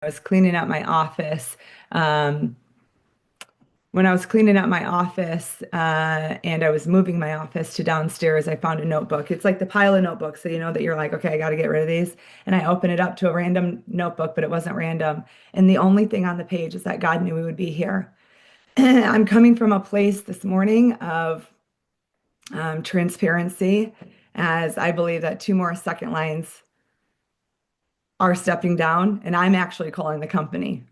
was cleaning up my office. Um, when I was cleaning up my office and I was moving my office to downstairs, I found a notebook. It's like the pile of notebooks, so you know that you're like, okay, I got to get rid of these. And I opened it up to a random notebook, but it wasn't random. And the only thing on the page is that God knew we would be here. I'm coming from a place this morning of transparency, as I believe that two more second lines are stepping down, and I'm actually calling the company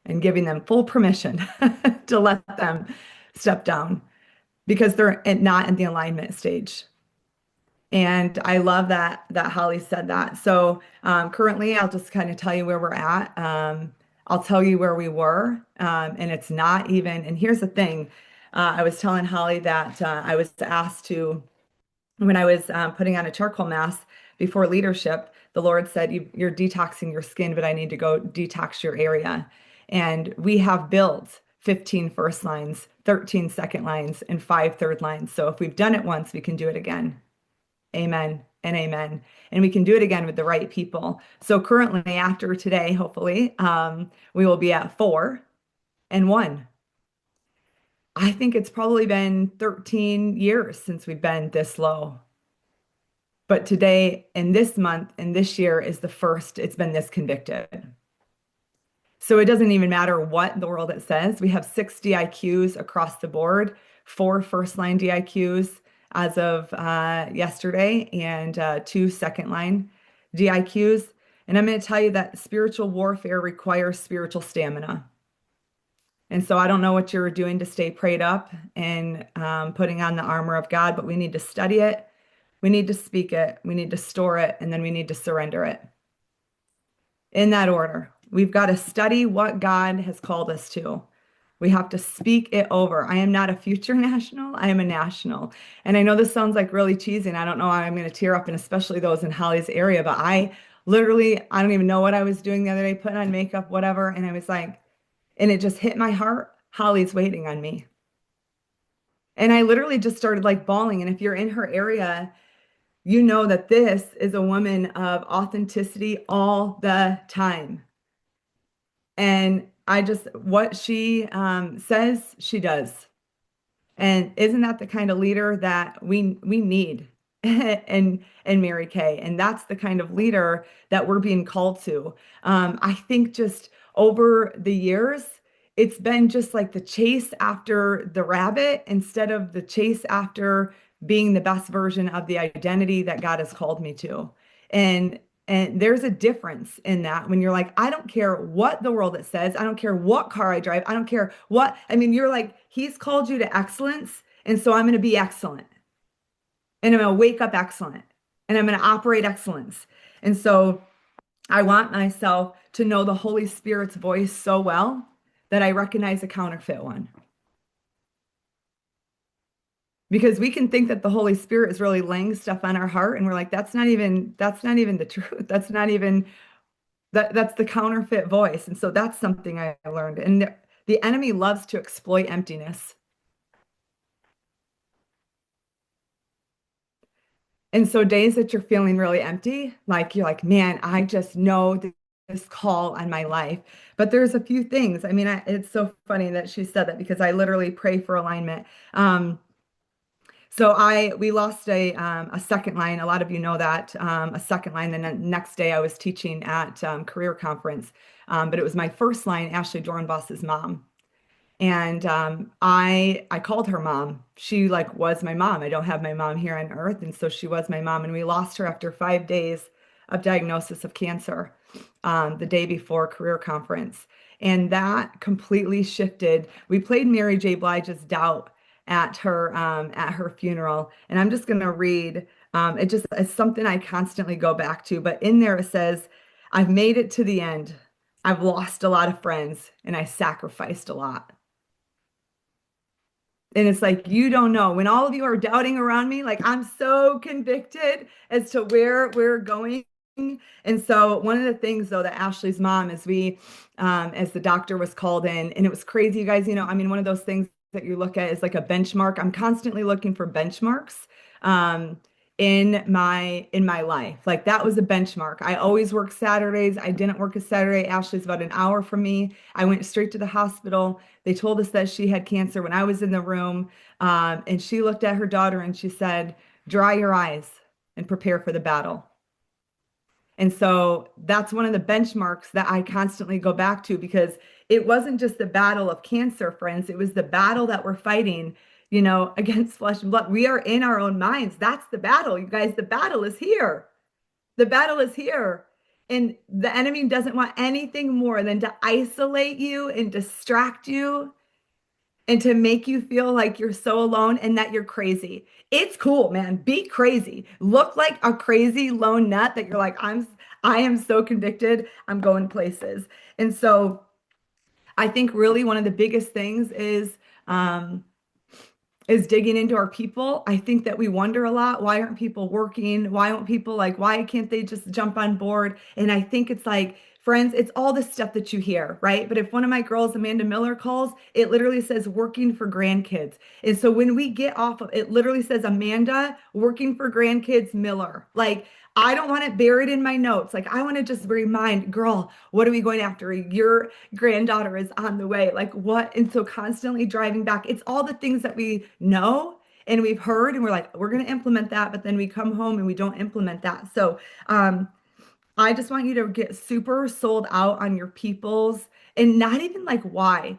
and giving them full permission to let them step down because they're not in the alignment stage. And I love that Holly said that. So currently, I'll just kind of tell you where we're at. I'll tell you where we were, and it's not even. And here's the thing: I was telling Holly that I was asked to when I was putting on a charcoal mask before leadership. The Lord said, "You're detoxing your skin, but I need to go detox your area." And we have built 15 first lines, 13 second lines, and 5 third lines. So if we've done it once, we can do it again. Amen and amen. And we can do it again with the right people. So currently, after today, hopefully, we will be at 4 and 1. I think it's probably been 13 years since we've been this low. But today, in this month, and this year is the first it's been this convicted. So it doesn't even matter what the world it says. We have 6 DIQs across the board, 4 first line DIQs as of yesterday, and 2 second line DIQs. And I'm going to tell you that spiritual warfare requires spiritual stamina. And so I don't know what you're doing to stay prayed up and putting on the armor of God, but we need to study it. We need to speak it. We need to store it. And then we need to surrender it. In that order, we've got to study what God has called us to. We have to speak it over. I am not a future national. I am a national. And I know this sounds like really cheesy, and I don't know why I'm going to tear up, and especially those in Holly's area, but I literally, I don't even know what I was doing the other day, putting on makeup, whatever. And I was like, and it just hit my heart. Holly's waiting on me. And I literally just started like bawling. And if you're in her area, you know that this is a woman of authenticity all the time. And I just, what she says, she does. And isn't that the kind of leader that we need and Mary Kay? And that's the kind of leader that we're being called to. I think just over the years, it's been just like the chase after the rabbit instead of the chase after being the best version of the identity that God has called me to. And there's a difference in that when you're like, I don't care what the world it says. I don't care what car I drive. I don't care what, I mean, you're like, he's called you to excellence. And so I'm going to be excellent and I'm going to wake up excellent and I'm going to operate excellence. And so I want myself to know the Holy Spirit's voice so well that I recognize a counterfeit one. Because we can think that the Holy Spirit is really laying stuff on our heart and we're like, that's not even the truth. That's the counterfeit voice. And so that's something I learned. And the enemy loves to exploit emptiness. And so days that you're feeling really empty, like you're like, man, I just know this call on my life. But there's a few things. I mean, it's so funny that she said that because I literally pray for alignment. So we lost a second line. A lot of you know that a second line. Then the next day I was teaching at career conference, but it was my first line, Ashley Dornbos's mom. And I called her mom. She like was my mom. I don't have my mom here on earth, and so she was my mom. And we lost her after 5 days of diagnosis of cancer, the day before career conference. And that completely shifted. We played Mary J. Blige's Doubt at her funeral. And I'm just going to read. It's something I constantly go back to. But in there it says, "I've made it to the end. I've lost a lot of friends, and I sacrificed a lot." And it's like, you don't know. When all of you are doubting around me, like I'm so convicted as to where we're going. And so one of the things though that Ashley's mom, as the doctor was called in, and it was crazy, you guys, I mean, one of those things that you look at is like a benchmark. I'm constantly looking for benchmarks. Um, in my life. Like that was a benchmark. I always worked Saturdays. I didn't work a Saturday. Ashley's about an hour from me. I went straight to the hospital. They told us that she had cancer when I was in the room. And she looked at her daughter and she said, "Dry your eyes and prepare for the battle." And so that's one of the benchmarks that I constantly go back to because it wasn't just the battle of cancer, friends. It was the battle that we're fighting, against flesh and blood. We are in our own minds. That's the battle, you guys. The battle is here. The battle is here. And the enemy doesn't want anything more than to isolate you and distract you and to make you feel like you're so alone and that you're crazy. It's cool, man. Be crazy. Look like a crazy lone nut that you're like, I am so convicted. I'm going places. And so I think really one of the biggest things um, is digging into our people. I think that we wonder a lot, why aren't people working? Why aren't people like, why can't they just jump on board? And I think it's like, friends, it's all the stuff that you hear, right? But if one of my girls, Amanda Miller, calls, it literally says working for grandkids. And so when we get off of it, literally says Amanda working for grandkids Miller. Like, I don't want it buried in my notes. Like, I want to just remind, girl, what are we going after? Your granddaughter is on the way. Like, what? And so constantly driving back. It's all the things that we know and we've heard, and we're like, we're going to implement that. But then we come home and we don't implement that. So, I just want you to get super sold out on your peoples and not even like why.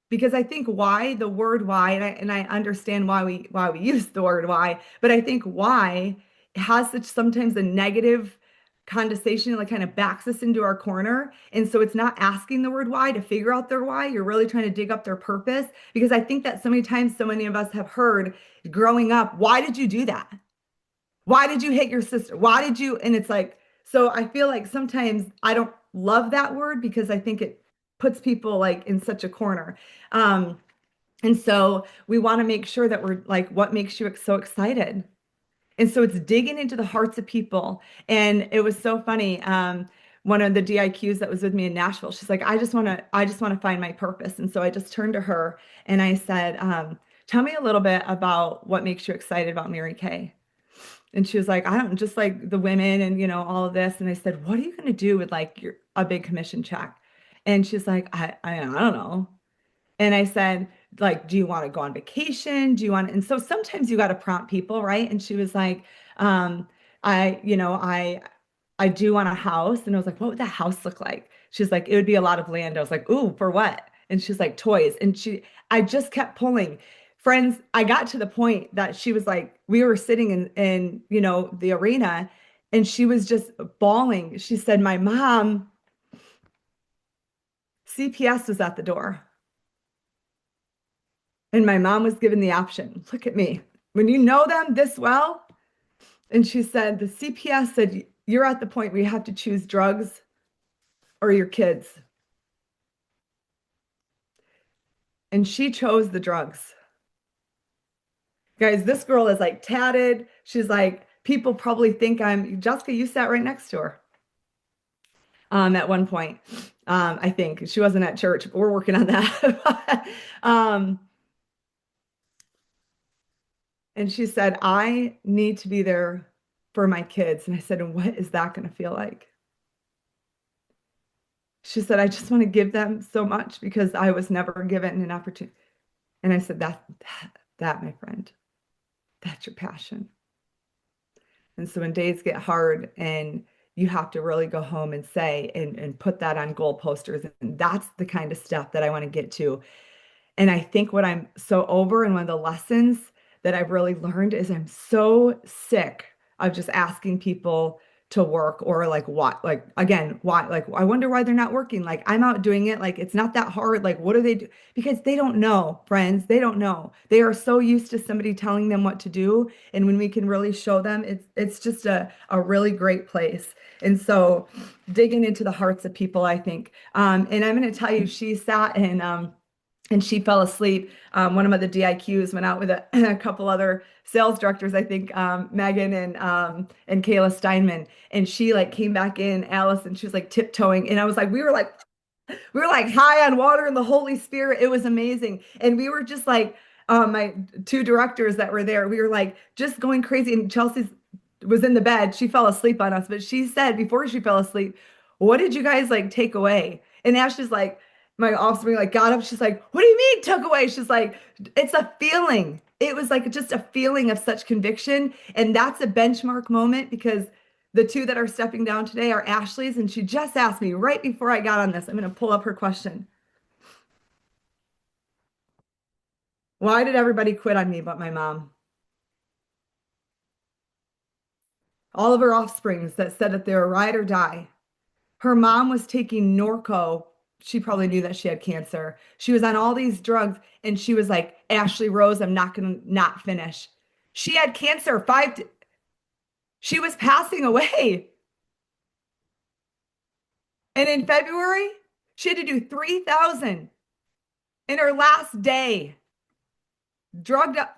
Because I think why, the word why, and I understand why we use the word why, but I think why has such sometimes a negative condensation, like kind of backs us into our corner. And so it's not asking the word why to figure out their why. You're really trying to dig up their purpose. Because I think that so many times, so many of us have heard growing up, why did you do that? Why did you hit your sister? Why did you? And it's like, so I feel like sometimes I don't love that word because I think it puts people like in such a corner. Um, and so we want to make sure that we're like, what makes you so excited? And so it's digging into the hearts of people. And it was so funny. One of the DIQs that was with me in Nashville, she's like, I just want to find my purpose. And so I just turned to her and I said, tell me a little bit about what makes you excited about Mary Kay. And she was like, I don't just like the women and all of this. And I said, what are you going to do with like your a big commission check? And she's like, I don't know. And I said, like, do you want to go on vacation? Do you want and so sometimes you got to prompt people, right? And she was like, um, I do want a house. And I was like, what would that house look like? She's like, it would be a lot of land. I was like, ooh, for what? And she's like, toys. And I just kept pulling. Friends, I got to the point that she was like, we were sitting in the arena and she was just bawling. She said, my mom, CPS was at the door. And my mom was given the option. Look at me. When you know them this well, and she said, the CPS said, you're at the point where you have to choose drugs or your kids. And she chose the drugs. Guys, this girl is like tatted. She's like, people probably think Jessica, you sat right next to her at one point. I think she wasn't at church, but we're working on that. um, and she said, I need to be there for my kids. And I said, and what is that going to feel like? She said, I just want to give them so much because I was never given an opportunity. And I said, that, my friend, that's your passion. And so when days get hard and you have to really go home and say and put that on goal posters, and that's the kind of stuff that I want to get to. And I think what I'm so over and one of the lessons that I've really learned is I'm so sick of just asking people to work or like what, like again, why, like I wonder why they're not working. Like I'm out doing it. Like it's not that hard. Like what do they do? Because they don't know, friends. They don't know. They are so used to somebody telling them what to do. And when we can really show them, it's just a really great place. And so digging into the hearts of people, I think. And I'm going to tell you, she sat and she fell asleep. One of the DIQs went out with a couple other sales directors, I think Megan and Kayla Steinman, and she like came back in, Alice, and she was like tiptoeing, and I was like, we were like high on water and the Holy Spirit. It was amazing, and we were just like. my two directors that were there, we were like just going crazy. And Chelsea was in the bed. She fell asleep on us, but she said before she fell asleep, "What did you guys like take away?" And Ashley's like, my offspring like got up. She's like, "What do you mean took away?" She's like, "It's a feeling." It was like just a feeling of such conviction. And that's a benchmark moment because the two that are stepping down today are Ashley's. And she just asked me right before I got on this. I'm going to pull up her question. Why did everybody quit on me but my mom? All of her offsprings that said that they're ride or die. Her mom was taking Norco. She probably knew that she had cancer. She was on all these drugs and she was like, Ashley Rose, I'm not going to not finish. She had cancer she was passing away. And in February, she had to do 3,000 in her last day, drugged up.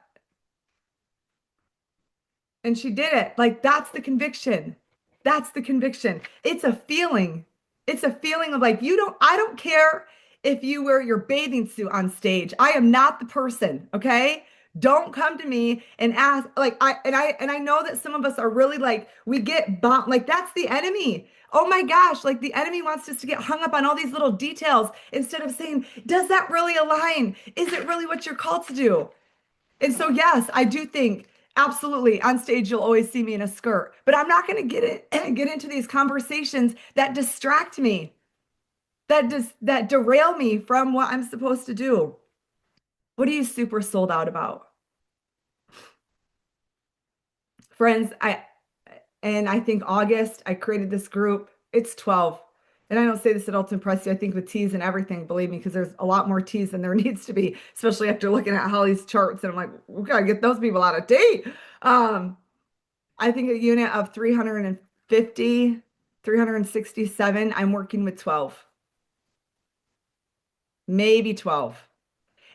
And she did it. Like, that's the conviction. That's the conviction. It's a feeling. It's a feeling of like, I don't care if you wear your bathing suit on stage. I am not the person, okay? Don't come to me and ask like I know that some of us are really like we get bombed like that's the enemy. Oh my gosh, like the enemy wants us to get hung up on all these little details instead of saying, does that really align? Is it really what you're called to do? And so, yes, I do think absolutely on stage you'll always see me in a skirt, but I'm not going to get into these conversations that distract me, that derail me from what I'm supposed to do. What are you super sold out about? Friends, I think August I created this group. It's 12. And I don't say this at all to impress you. I think with T's and everything, believe me, because there's a lot more T's than there needs to be, especially after looking at Holly's charts. And I'm like, we gotta get those people out of date. Um, I think a unit of 350, 367, I'm working with 12, maybe 12.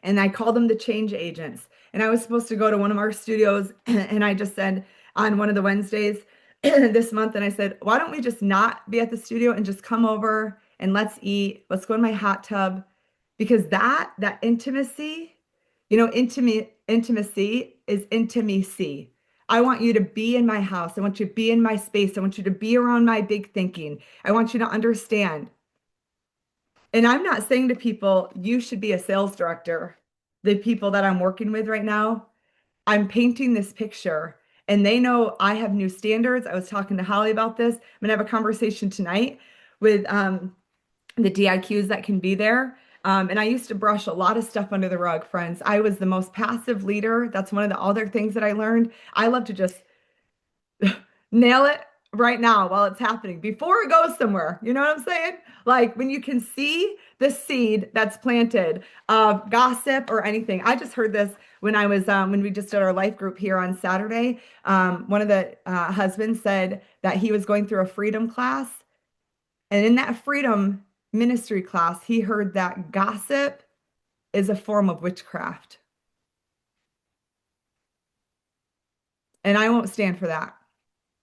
And I call them the change agents. And I was supposed to go to one of our studios, and I just said on one of the Wednesdays this month, and I said, why don't we just not be at the studio and just come over and let's eat, let's go in my hot tub, because that intimacy, intimacy is intimacy. I want you to be in my house. I want you to be in my space. I want you to be around my big thinking. I want you to understand. And I'm not saying to people, you should be a sales director. The people that I'm working with right now, I'm painting this picture and they know I have new standards. I was talking to Holly about this. I'm going to have a conversation tonight with the DIQs that can be there. And I used to brush a lot of stuff under the rug, friends. I was the most passive leader. That's one of the other things that I learned. I love to just nail it right now while it's happening before it goes somewhere. You know what I'm saying? Like when you can see the seed that's planted of gossip or anything. I just heard this when I was when we just did our life group here on Saturday. One of the husbands said that he was going through a freedom class, and in that freedom ministry class, he heard that gossip is a form of witchcraft. And I won't stand for that.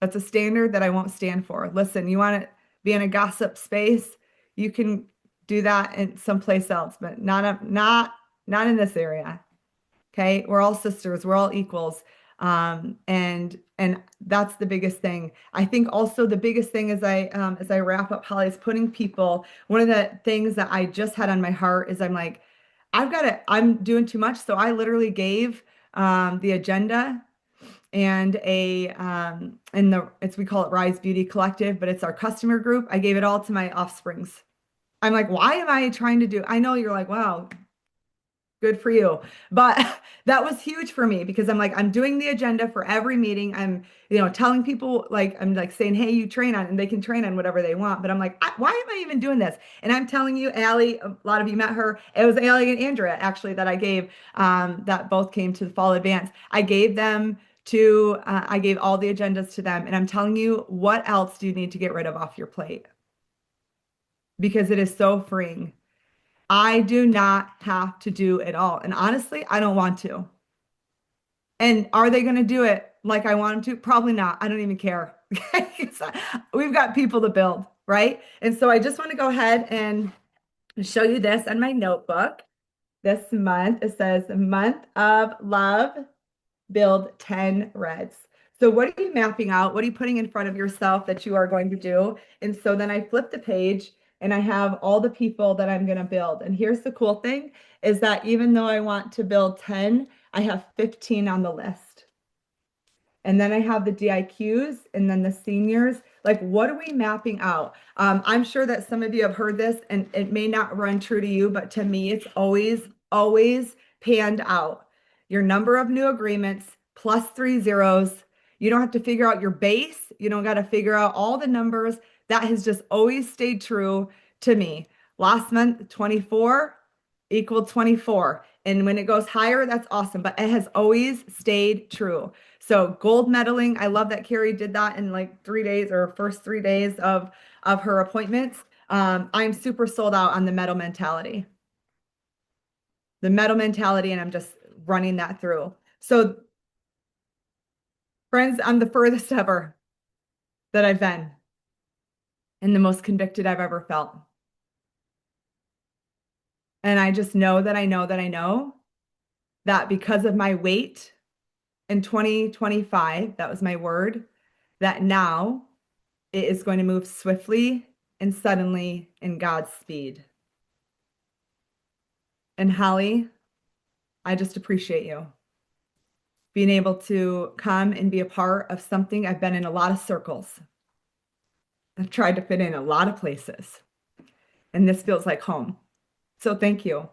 That's a standard that I won't stand for. Listen, you want to be in a gossip space, you can do that in someplace else, but not in this area. Okay, we're all sisters, we're all equals. And that's the biggest thing. I think also the biggest thing as I wrap up, Holly, is putting people. One of the things that I just had on my heart is I'm like, I'm doing too much. So I literally gave the agenda and we call it Rise Beauty Collective, but it's our customer group. I gave it all to my offsprings. I'm like, why am I trying to do? I know you're like, wow, good for you. But that was huge for me because I'm like, I'm doing the agenda for every meeting. I'm, telling people like, I'm like saying, hey, you train on, and they can train on whatever they want. But I'm like, why am I even doing this? And I'm telling you, Allie, a lot of you met her. It was Allie and Andrea actually that I gave, that both came to the fall advance. I gave I gave all the agendas to them. And I'm telling you, what else do you need to get rid of off your plate? Because it is so freeing. I do not have to do it all. And honestly, I don't want to. And are they going to do it like I want them to? Probably not. I don't even care. We've got people to build, right? And so I just want to go ahead and show you this on my notebook. this month. It says month of love, build 10 reds. So what are you mapping out? What are you putting in front of yourself that you are going to do? And so then I flip the page and I have all the people that I'm going to build. And here's the cool thing is that even though I want to build 10, I have 15 on the list. And then I have the DIQs and then the seniors. Like, what are we mapping out? I'm sure that some of you have heard this and it may not run true to you, but to me, it's always panned out. Your number of new agreements plus 3 zeros. You don't have to figure out your base. You don't got to figure out all the numbers. That has just always stayed true to me. Last month, 24 equaled 24. And when it goes higher, that's awesome. But it has always stayed true. So gold medaling, I love that Carrie did that in like 3 days or first 3 days of her appointments. I'm super sold out on the medal mentality. The medal mentality, and I'm just running that through. So friends, I'm the furthest ever that I've been and the most convicted I've ever felt. And I just know that I know that I know that because of my weight in 2025, that was my word, that now it is going to move swiftly and suddenly in God's speed. And Holly, I just appreciate you being able to come and be a part of something. I've been in a lot of circles. I've tried to fit in a lot of places, and this feels like home. So thank you.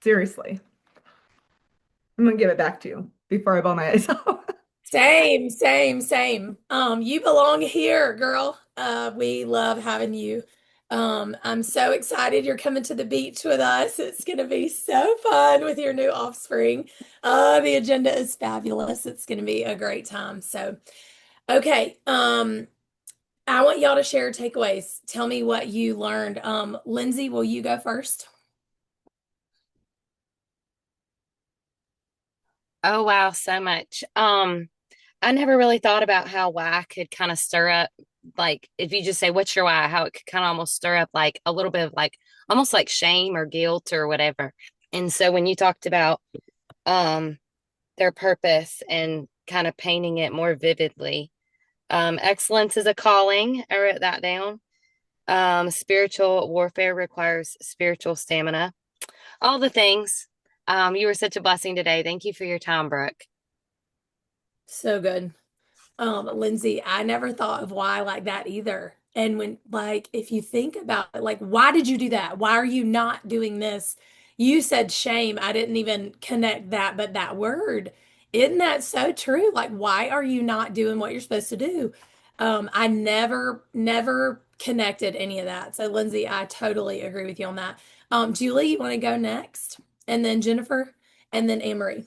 Seriously. I'm gonna give it back to you before I blow my eyes out. Same, same, same. You belong here, girl. We love having you. I'm so excited you're coming to the beach with us. It's gonna be so fun with your new offspring. The agenda is fabulous. It's gonna be a great time. So, okay. I want y'all to share takeaways. Tell me what you learned. Lindsay, will you go first? Oh wow, so much. I never really thought about how why could kind of stir up, like if you just say what's your why, how it could kind of almost stir up like a little bit of like almost like shame or guilt or whatever. And so when you talked about um their purpose and kind of painting it more vividly, excellence is a calling. I wrote that down. Spiritual warfare requires spiritual stamina. All the things. You were such a blessing today. Thank you for your time, Brooke. So good. Lindsay, I never thought of why like that either. And when, like, if you think about it, like, why did you do that? Why are you not doing this? You said shame. I didn't even connect that, but that word, isn't that so true? Like, why are you not doing what you're supposed to do? I never connected any of that. So, Lindsay, I totally agree with you on that. Julie, you want to go next? And then Jennifer, and then Amory.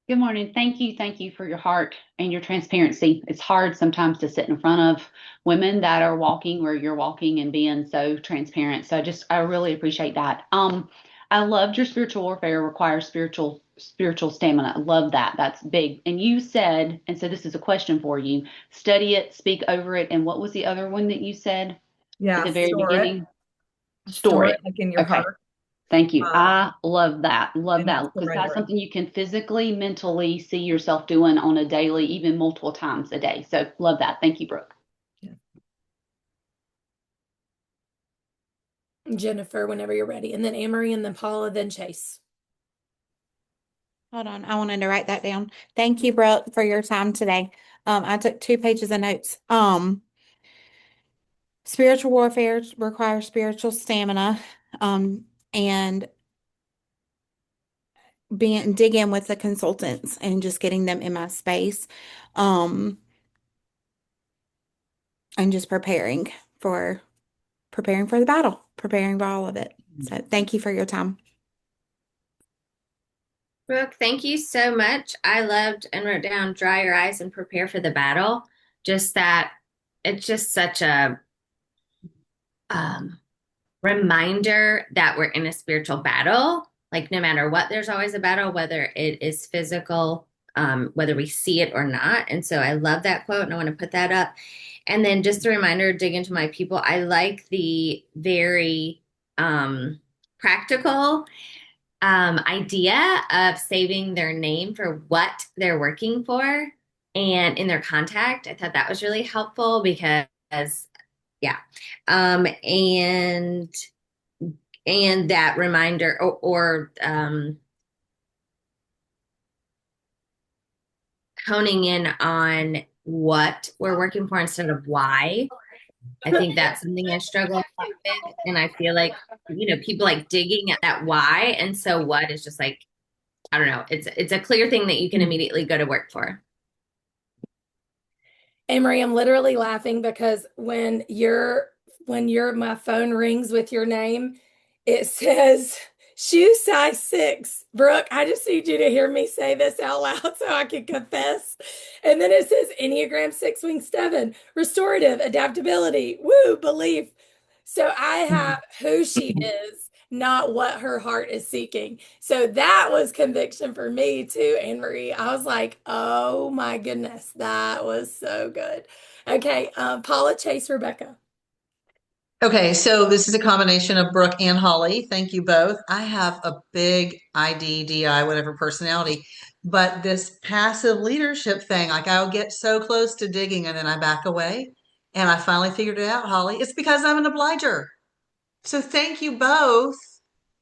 Good morning. Thank you. Thank you for your heart and your transparency. It's hard sometimes to sit in front of women that are walking where you're walking and being so transparent. So I really appreciate that. I loved your spiritual warfare requires spiritual stamina. I love that. That's big. And you said, and so this is a question for you, study it, speak over it. And what was the other one that you said at Yeah, the very store it. beginning? Store it Story. like in your Okay. heart. Thank you. Um, I love that. Love and then that because that's surrender it. something you can physically, mentally see yourself doing on a daily, even multiple times a day. So love that. Thank you, Brooke. Yeah. Jennifer, whenever you're ready. And then Amory, and then Paula, then Chase. Hold on, I wanted to write that down. Thank you, Brooke, for your time today. I took 2 pages of notes. Spiritual warfare requires spiritual stamina, and dig in with the consultants and just getting them in my space, um, and just for preparing for the battle, preparing for all of it. So thank you for your time. Brooke, thank you so much. I loved and wrote down dry your eyes and prepare for the battle. Just that it's just such a um, reminder that we're in a spiritual battle. Like no matter what, there's always a battle, whether it is physical, whether we see it or not. And so I love that quote and I want to put that up. And then just a reminder, dig into my people. I like the very practical idea of saving their name for what they're working for and in their contact. I thought that was really helpful because, yeah. Um, and and that reminder or honing in on what we're working for instead of why. I think that's something I struggle a lot with. And I feel like, people like digging at that why. And so what is just like, I don't know. It's a clear thing that you can immediately go to work for. Amory, I'm literally laughing because when my phone rings with your name, it says shoe size 6. Brooke, I just need you to hear me say this out loud so I can confess. And then it says Enneagram 6 wing 7, restorative, adaptability, woo, belief. So I have who she is, not what her heart is seeking. So that was conviction for me too, Anne Marie. I was like, oh my goodness, that was so good. Okay, Paula, Chase, Rebecca. Okay, so this is a combination of Brooke and Holly. Thank you both. I have a big IDDI, whatever personality, but this passive leadership thing, like I'll get so close to digging and then I back away. And I finally figured it out, Holly. It's because I'm an obliger. So thank you both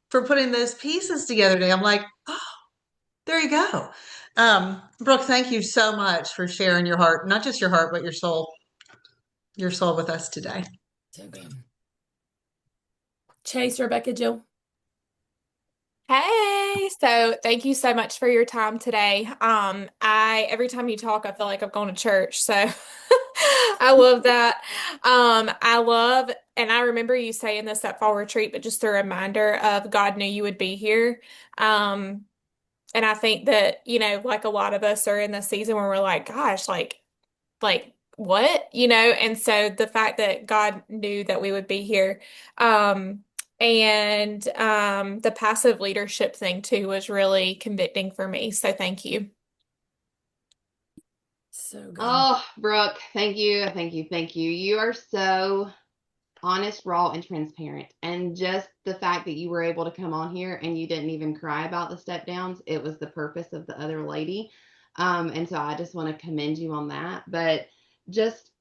for putting those pieces together today. I'm like, oh, there you go. Brooke, thank you so much for sharing your heart, not just your heart, but your soul with us today. So good. Chase, Rebecca, Jill. Hey, so thank you so much for your time today. Every time you talk, I feel like I'm going to church, so I love that. And I remember you saying this at fall retreat, but just a reminder of God knew you would be here. And I think that, like a lot of us are in this season where we're like, gosh, like what? And so the fact that God knew that we would be here, and the passive leadership thing too was really convicting for me. So thank you. So good. Oh, Brooke, thank you. Thank you. Thank you. You are so honest, raw, and transparent. And just the fact that you were able to come on here and you didn't even cry about the step downs, it was the purpose of the other lady. And so I just want to commend you on that. But just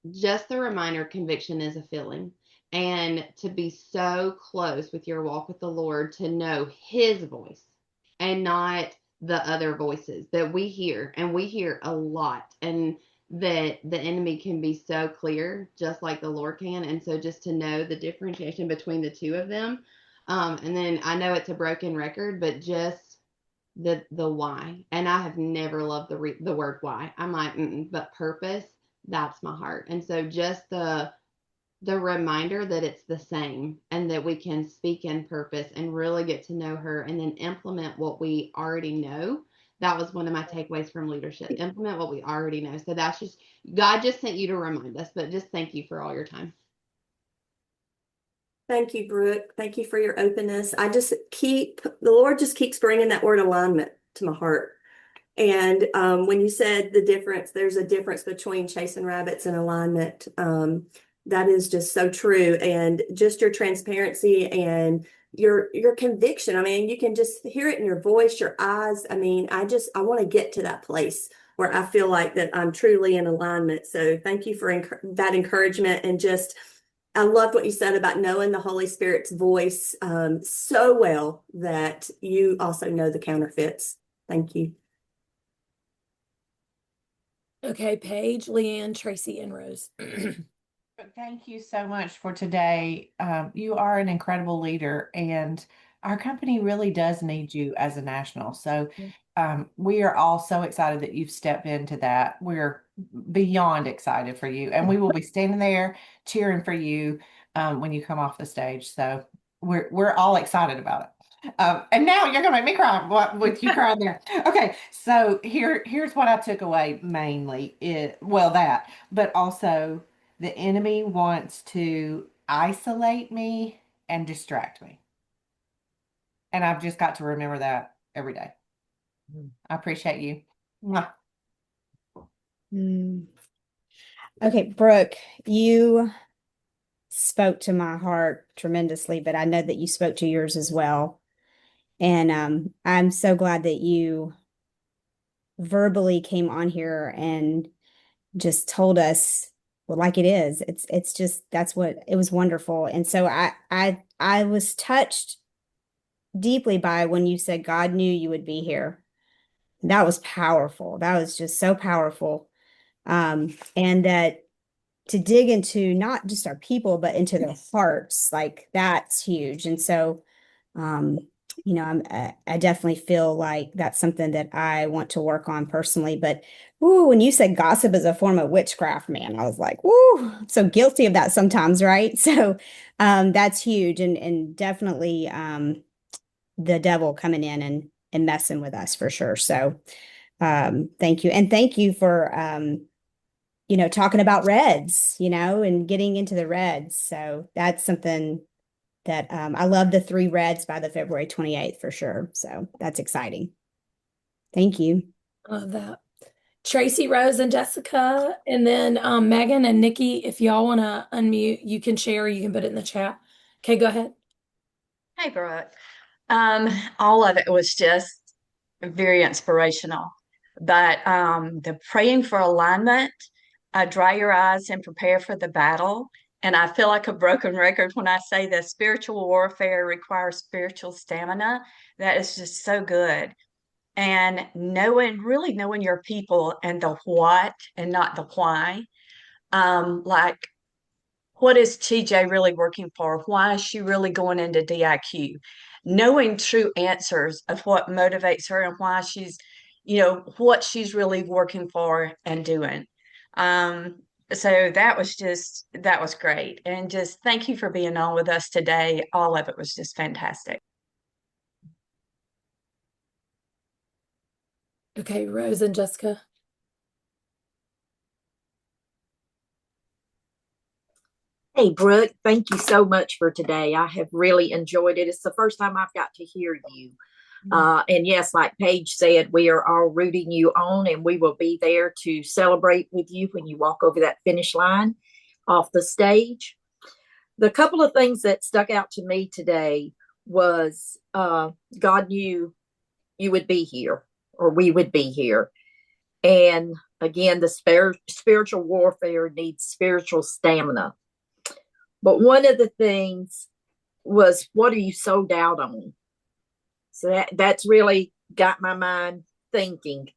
the reminder, conviction is a feeling. And to be so close with your walk with the Lord, to know his voice and not the other voices that we hear, and we hear a lot, and that the enemy can be so clear, just like the Lord can. And so just to know the differentiation between the two of them. And then I know it's a broken record, but just the why. And I have never loved the word why. I'm like, but purpose, that's my heart. And so just the reminder that it's the same, and that we can speak in purpose and really get to know her and then implement what we already know. That was one of my takeaways from leadership. Implement what we already know. So that's just, God just sent you to remind us, but just thank you for all your time. Thank you, Brooke. Thank you for your openness. The Lord just keeps bringing that word alignment to my heart. And when you said there's a difference between chasing rabbits and alignment. That is just so true. And just your transparency and your conviction. I mean, you can just hear it in your voice, your eyes. I mean, I want to get to that place where I feel like that I'm truly in alignment. So thank you for that encouragement. And just, I loved what you said about knowing the Holy Spirit's voice so well that you also know the counterfeits. Thank you. Okay, Paige, Leanne, Tracy, and Rose. Thank you so much for today. You are an incredible leader, and our company really does need you as a national. So we are all so excited that you've stepped into that. We're beyond excited for you, and we will be standing there cheering for you when you come off the stage. So we're all excited about it. And now you're gonna make me cry with you crying there. Okay, so here's what I took away mainly. But also the enemy wants to isolate me and distract me. And I've just got to remember that every day. I appreciate you. Mwah. Okay, Brooke, you spoke to my heart tremendously, but I know that you spoke to yours as well. And I'm so glad that you verbally came on here and just told us well, like it is. It's just that's what it was wonderful. And so I was touched deeply by when you said God knew you would be here. That was powerful. That was just so powerful. And that to dig into not just our people, but into their hearts, like that's huge. And so, um, I definitely feel like that's something that I want to work on personally. But ooh, when you said gossip is a form of witchcraft, man, I was like, woo, I'm so guilty of that sometimes, right? So, that's huge, and definitely, the devil coming in and messing with us for sure. So, thank you, and thank you for talking about reds, and getting into the reds. So that's something that I love the 3 reds by the February 28th for sure. So that's exciting. Thank you. Love that. Tracy, Rose, and Jessica, and then Megan and Nikki, if y'all want to unmute, you can share, you can put it in the chat. Okay, go ahead. Hey, Brooke. All of it was just very inspirational. But the praying for alignment, dry your eyes and prepare for the battle. And I feel like a broken record when I say that spiritual warfare requires spiritual stamina. That is just so good. And really knowing your people and the what and not the why. Like, what is TJ really working for? Why is she really going into DIQ? Knowing true answers of what motivates her and why she's, what she's really working for and doing. So that was great. And just thank you for being on with us today. All of it was just fantastic. Okay, Rose and Jessica. Hey, Brooke, thank you so much for today. I have really enjoyed it. It's the first time I've got to hear you. And yes, like Paige said, we are all rooting you on, and we will be there to celebrate with you when you walk over that finish line off the stage. The couple of things that stuck out to me today was God knew you would be here, or we would be here. And again, the spiritual warfare needs spiritual stamina. But one of the things was, what are you sold out on? So that's really got my mind thinking.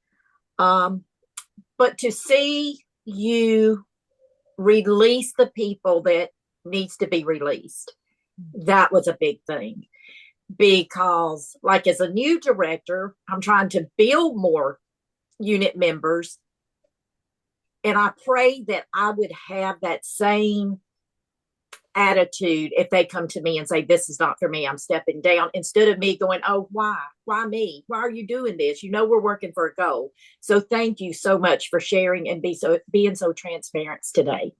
But to see you release the people that needs to be released, that was a big thing. Because, like, as a new director, I'm trying to build more unit members. And I pray that I would have that same attitude if they come to me and say, this is not for me, I'm stepping down, instead of me going, oh, why me, why are you doing this, we're working for a goal. So thank you so much for sharing and being so transparent today.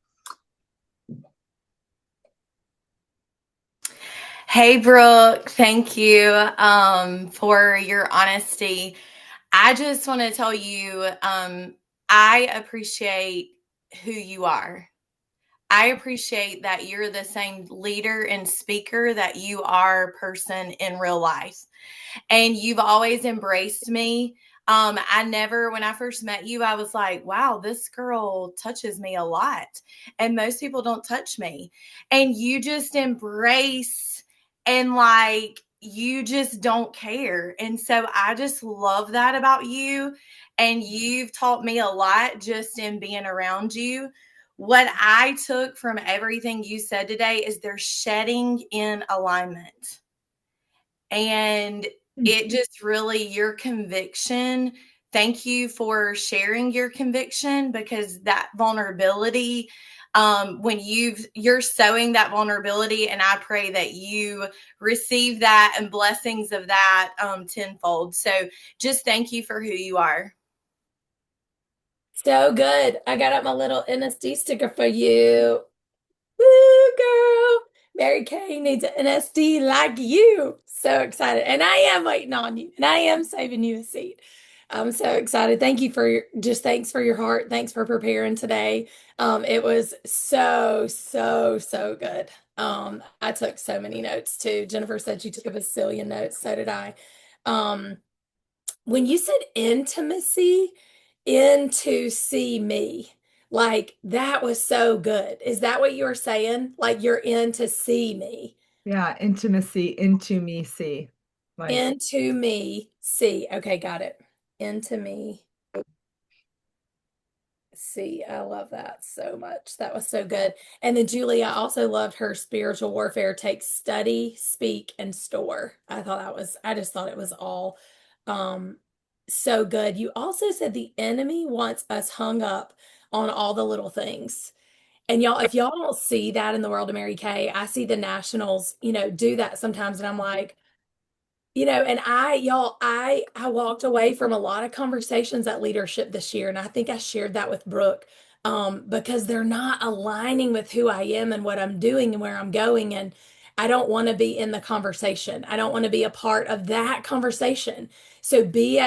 Hey, Brooke, thank you for your honesty. I just want to tell you, I appreciate who you are. I appreciate that you're the same leader and speaker that you are person in real life. And you've always embraced me. When I first met you, I was like, wow, this girl touches me a lot. And most people don't touch me. And you just embrace and you just don't care. And so I just love that about you. And you've taught me a lot just in being around you. What I took from everything you said today is they're shedding in alignment. And it just really, your conviction, thank you for sharing your conviction, because that vulnerability, when you're sowing that vulnerability, and I pray that you receive that and blessings of that tenfold. So just thank you for who you are. So good. I got up my little NSD sticker for you. Woo, girl. Mary Kay needs an NSD like you. So excited. And I am waiting on you. And I am saving you a seat. I'm so excited. Thank you thanks for your heart. Thanks for preparing today. It was so, so, so good. I took so many notes too. Jennifer said she took a bazillion notes, so did I. When you said intimacy, into see me, like that was so good. Is that what you were saying? Like you're in to see me? Yeah, intimacy, into me, see. Like, Into me, see. Okay, got it. Into me, see. I love that so much. That was so good. And then Julie, I also loved her spiritual warfare takes study, speak, and store. I just thought it was all so good. You also said the enemy wants us hung up on all the little things. And y'all, if y'all don't see that in the world of Mary Kay, I see the Nationals, do that sometimes, and I'm like, and I walked away from a lot of conversations at leadership this year, and I think I shared that with Brooke, because they're not aligning with who I am and what I'm doing and where I'm going, and I don't want to be in the conversation. I don't want to be a part of that conversation. So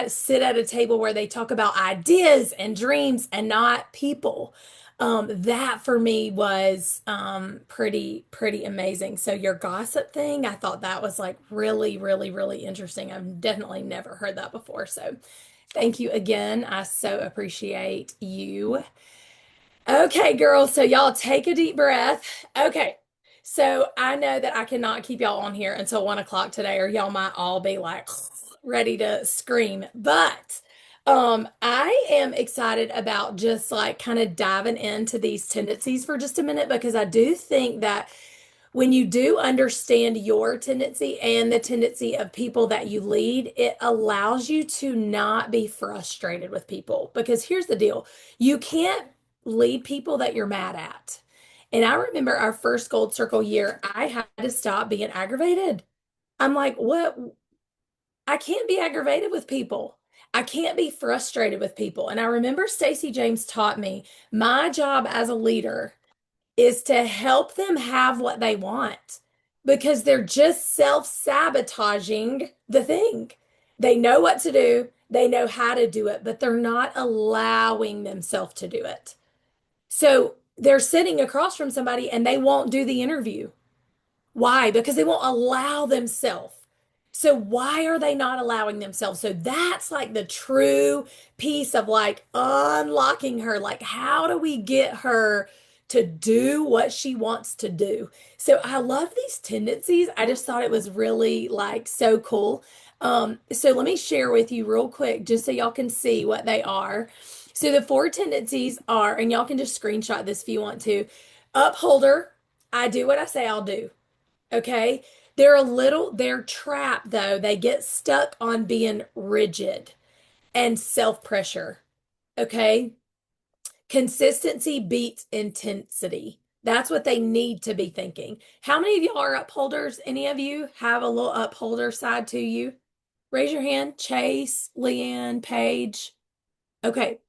sit at a table where they talk about ideas and dreams and not people. That for me was pretty amazing. So your gossip thing, I thought that was like really, really, really interesting. I've definitely never heard that before. So thank you again. I so appreciate you. Okay, girls. So y'all take a deep breath. Okay. So I know that I cannot keep y'all on here until 1 o'clock today, or y'all might all be like ready to scream. But I am excited about just like kind of diving into these tendencies for just a minute, because I do think that when you do understand your tendency and the tendency of people that you lead, it allows you to not be frustrated with people. Because here's the deal, you can't lead people that you're mad at. And I remember our first Gold Circle year, I had to stop being aggravated. I'm like, what? I can't be aggravated with people. I can't be frustrated with people. And I remember Stacey James taught me my job as a leader is to help them have what they want, because they're just self-sabotaging the thing. They know what to do, they know how to do it, but they're not allowing themselves to do it. So they're sitting across from somebody and they won't do the interview. Why? Because they won't allow themselves. So why are they not allowing themselves? So that's like the true piece of like unlocking her. Like, how do we get her to do what she wants to do? So I love these tendencies. I just thought it was really like so cool. So let me share with you real quick, just so y'all can see what they are. So the 4 tendencies are, and y'all can just screenshot this if you want to. Upholder, I do what I say I'll do. Okay. They're trapped though. They get stuck on being rigid and self-pressure. Okay. Consistency beats intensity. That's what they need to be thinking. How many of y'all are upholders? Any of you have a little upholder side to you? Raise your hand. Chase, Leanne, Paige. Okay.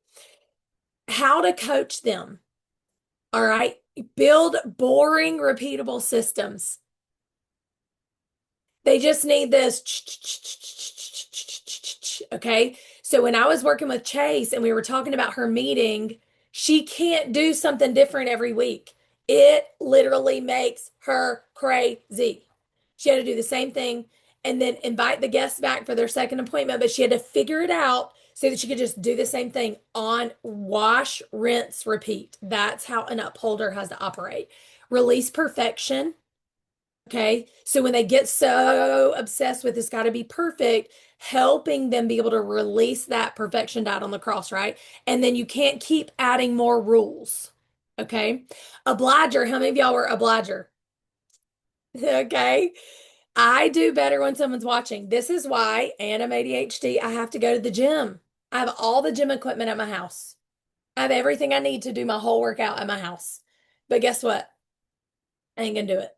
How to coach them. All right. Build boring, repeatable systems. They just need this. Okay. So when I was working with Chase and we were talking about her meeting, she can't do something different every week. It literally makes her crazy. She had to do the same thing and then invite the guests back for their second appointment, but she had to figure it out so that she could just do the same thing on wash, rinse, repeat. That's how an upholder has to operate. Release perfection. Okay. So when they get so obsessed with it's got to be perfect, helping them be able to release that perfection died on the cross, right? And then you can't keep adding more rules. Okay. Obliger. How many of y'all were obliger? Okay. I do better when someone's watching. This is why, and I'm ADHD, I have to go to the gym. I have all the gym equipment at my house. I have everything I need to do my whole workout at my house. But guess what? I ain't gonna do it.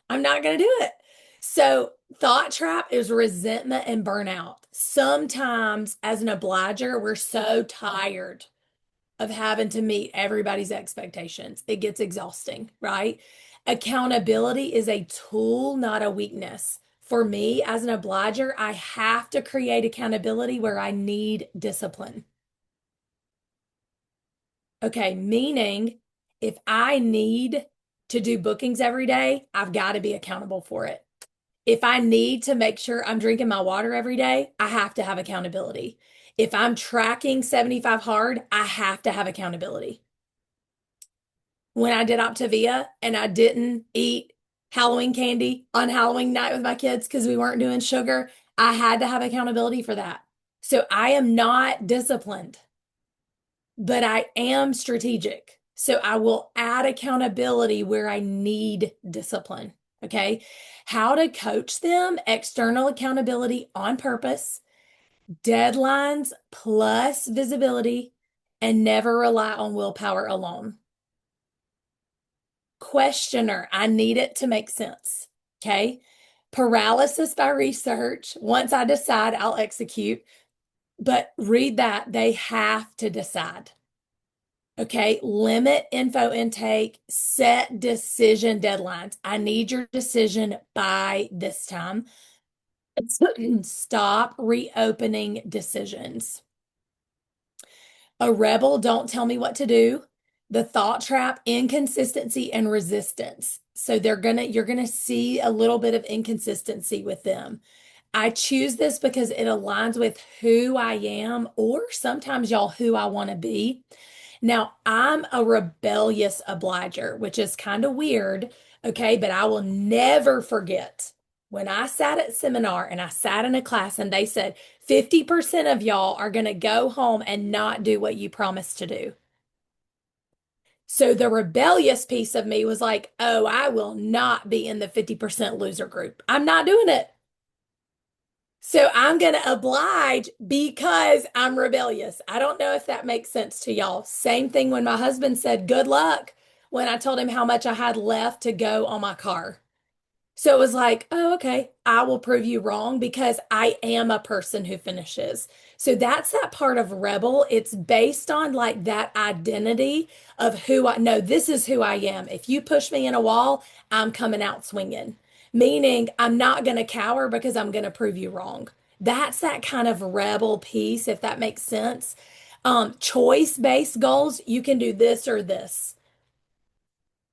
I'm not going to do it. So thought trap is resentment and burnout. Sometimes as an obliger, we're so tired of having to meet everybody's expectations. It gets exhausting, right? Accountability is a tool, not a weakness. For me, as an obliger, I have to create accountability where I need discipline. Okay, meaning if I need to do bookings every day, I've got to be accountable for it. If I need to make sure I'm drinking my water every day, I have to have accountability. If I'm tracking 75 hard, I have to have accountability. When I did Optavia and I didn't eat Halloween candy on Halloween night with my kids because we weren't doing sugar, I had to have accountability for that. So I am not disciplined, but I am strategic. So I will add accountability where I need discipline. Okay. How to coach them: external accountability on purpose, deadlines plus visibility, and never rely on willpower alone. Questioner: I need it to make sense. Okay. Paralysis by research: once I decide, I'll execute. But read that. They have to decide. Okay. Limit info intake, set decision deadlines. I need your decision by this time. Stop reopening decisions. A rebel: don't tell me what to do. The thought trap: inconsistency and resistance. So you're gonna see a little bit of inconsistency with them. I choose this because it aligns with who I am, or sometimes, y'all, who I want to be. Now, I'm a rebellious obliger, which is kind of weird, okay? But I will never forget when I sat at seminar and I sat in a class and they said 50% of y'all are going to go home and not do what you promised to do. So the rebellious piece of me was like, oh, I will not be in the 50% loser group. I'm not doing it. So I'm going to oblige because I'm rebellious. I don't know if that makes sense to y'all. Same thing when my husband said good luck when I told him how much I had left to go on my car. So it was like, oh, okay, I will prove you wrong because I am a person who finishes. So that's that part of rebel. It's based on like that identity of who I know. This is who I am. If you push me in a wall, I'm coming out swinging. Meaning I'm not going to cower because I'm going to prove you wrong. That's that kind of rebel piece, if that makes sense. Choice-based goals: you can do this or this.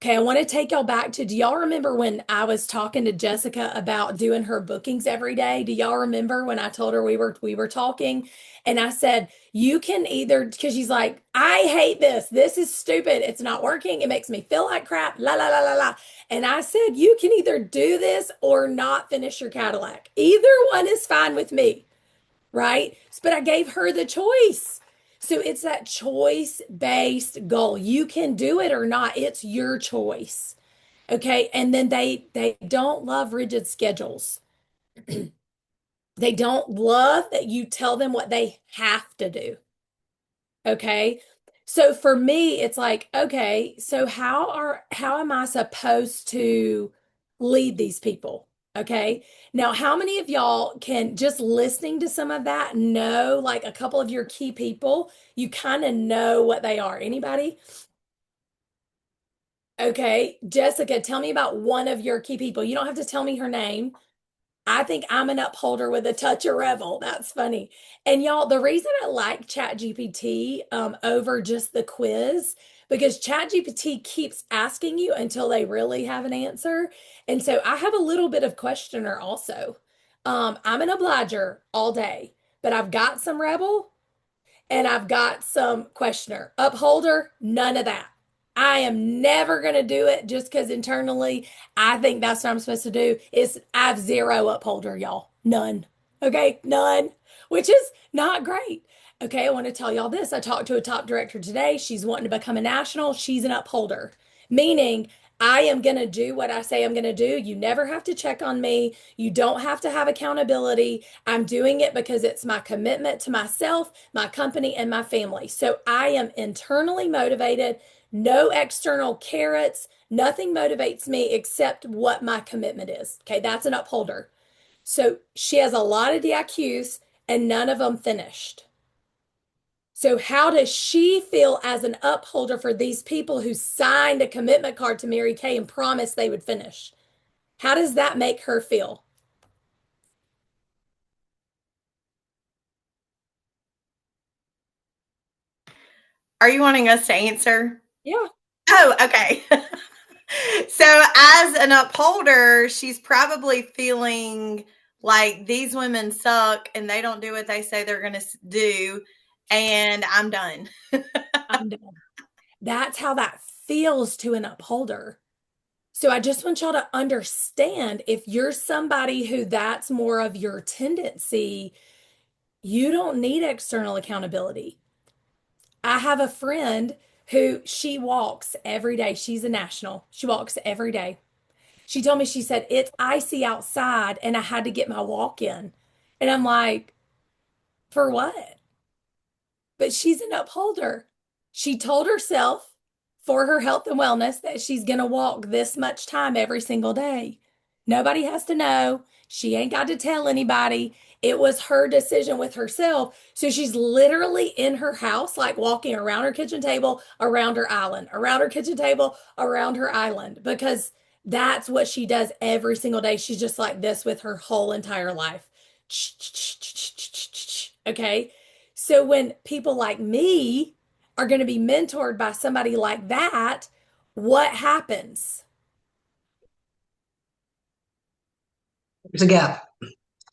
Okay, I want to take y'all back to, do y'all remember when I was talking to Jessica about doing her bookings every day? Do y'all remember when I told her we were talking and I said, you can either, because she's like, I hate this. This is stupid. It's not working. It makes me feel like crap. La, la, la, la, la. And I said, you can either do this or not finish your Cadillac. Either one is fine with me, right? But I gave her the choice. So it's that choice-based goal. You can do it or not. It's your choice. Okay. And then they don't love rigid schedules. They don't love that you tell them what they have to do. Okay. So for me, it's like, okay, so how am I supposed to lead these people? Okay. Now, how many of y'all can, just listening to some of that, know like a couple of your key people? You kind of know what they are. Anybody? Okay. Jessica, tell me about one of your key people. You don't have to tell me her name. I think I'm an upholder with a touch of rebel. That's funny. And y'all, the reason I like ChatGPT over just the quiz, because ChatGPT keeps asking you until they really have an answer. And so I have a little bit of questioner also. I'm an obliger all day, but I've got some rebel and I've got some questioner. Upholder, none of that. I am never going to do it just because internally I think that's what I'm supposed to do. I have zero upholder, y'all. None. Okay, none, which is not great. Okay, I want to tell y'all this. I talked to a top director today. She's wanting to become a national. She's an upholder, meaning I am going to do what I say I'm going to do. You never have to check on me. You don't have to have accountability. I'm doing it because it's my commitment to myself, my company, and my family. So I am internally motivated. No external carrots. Nothing motivates me except what my commitment is. Okay, that's an upholder. So she has a lot of DIQs and none of them finished. So how does she feel as an upholder for these people who signed a commitment card to Mary Kay and promised they would finish? How does that make her feel? Are you wanting us to answer? Yeah. Oh, okay. So as an upholder, she's probably feeling like these women suck and they don't do what they say they're going to do, and I'm done. I'm done. That's how that feels to an upholder. So I just want y'all to understand, if you're somebody who that's more of your tendency, you don't need external accountability. I have a friend who she walks every day. She's a national. She walks every day. She told me, she said, it's icy outside and I had to get my walk in. And I'm like, for what? But she's an upholder. She told herself for her health and wellness that she's going to walk this much time every single day. Nobody has to know. She ain't got to tell anybody. It was her decision with herself. So she's literally in her house, like walking around her kitchen table, around her island, around her kitchen table, around her island, because that's what she does every single day. She's just like this with her whole entire life. Okay. So when people like me are going to be mentored by somebody like that, what happens? There's a gap.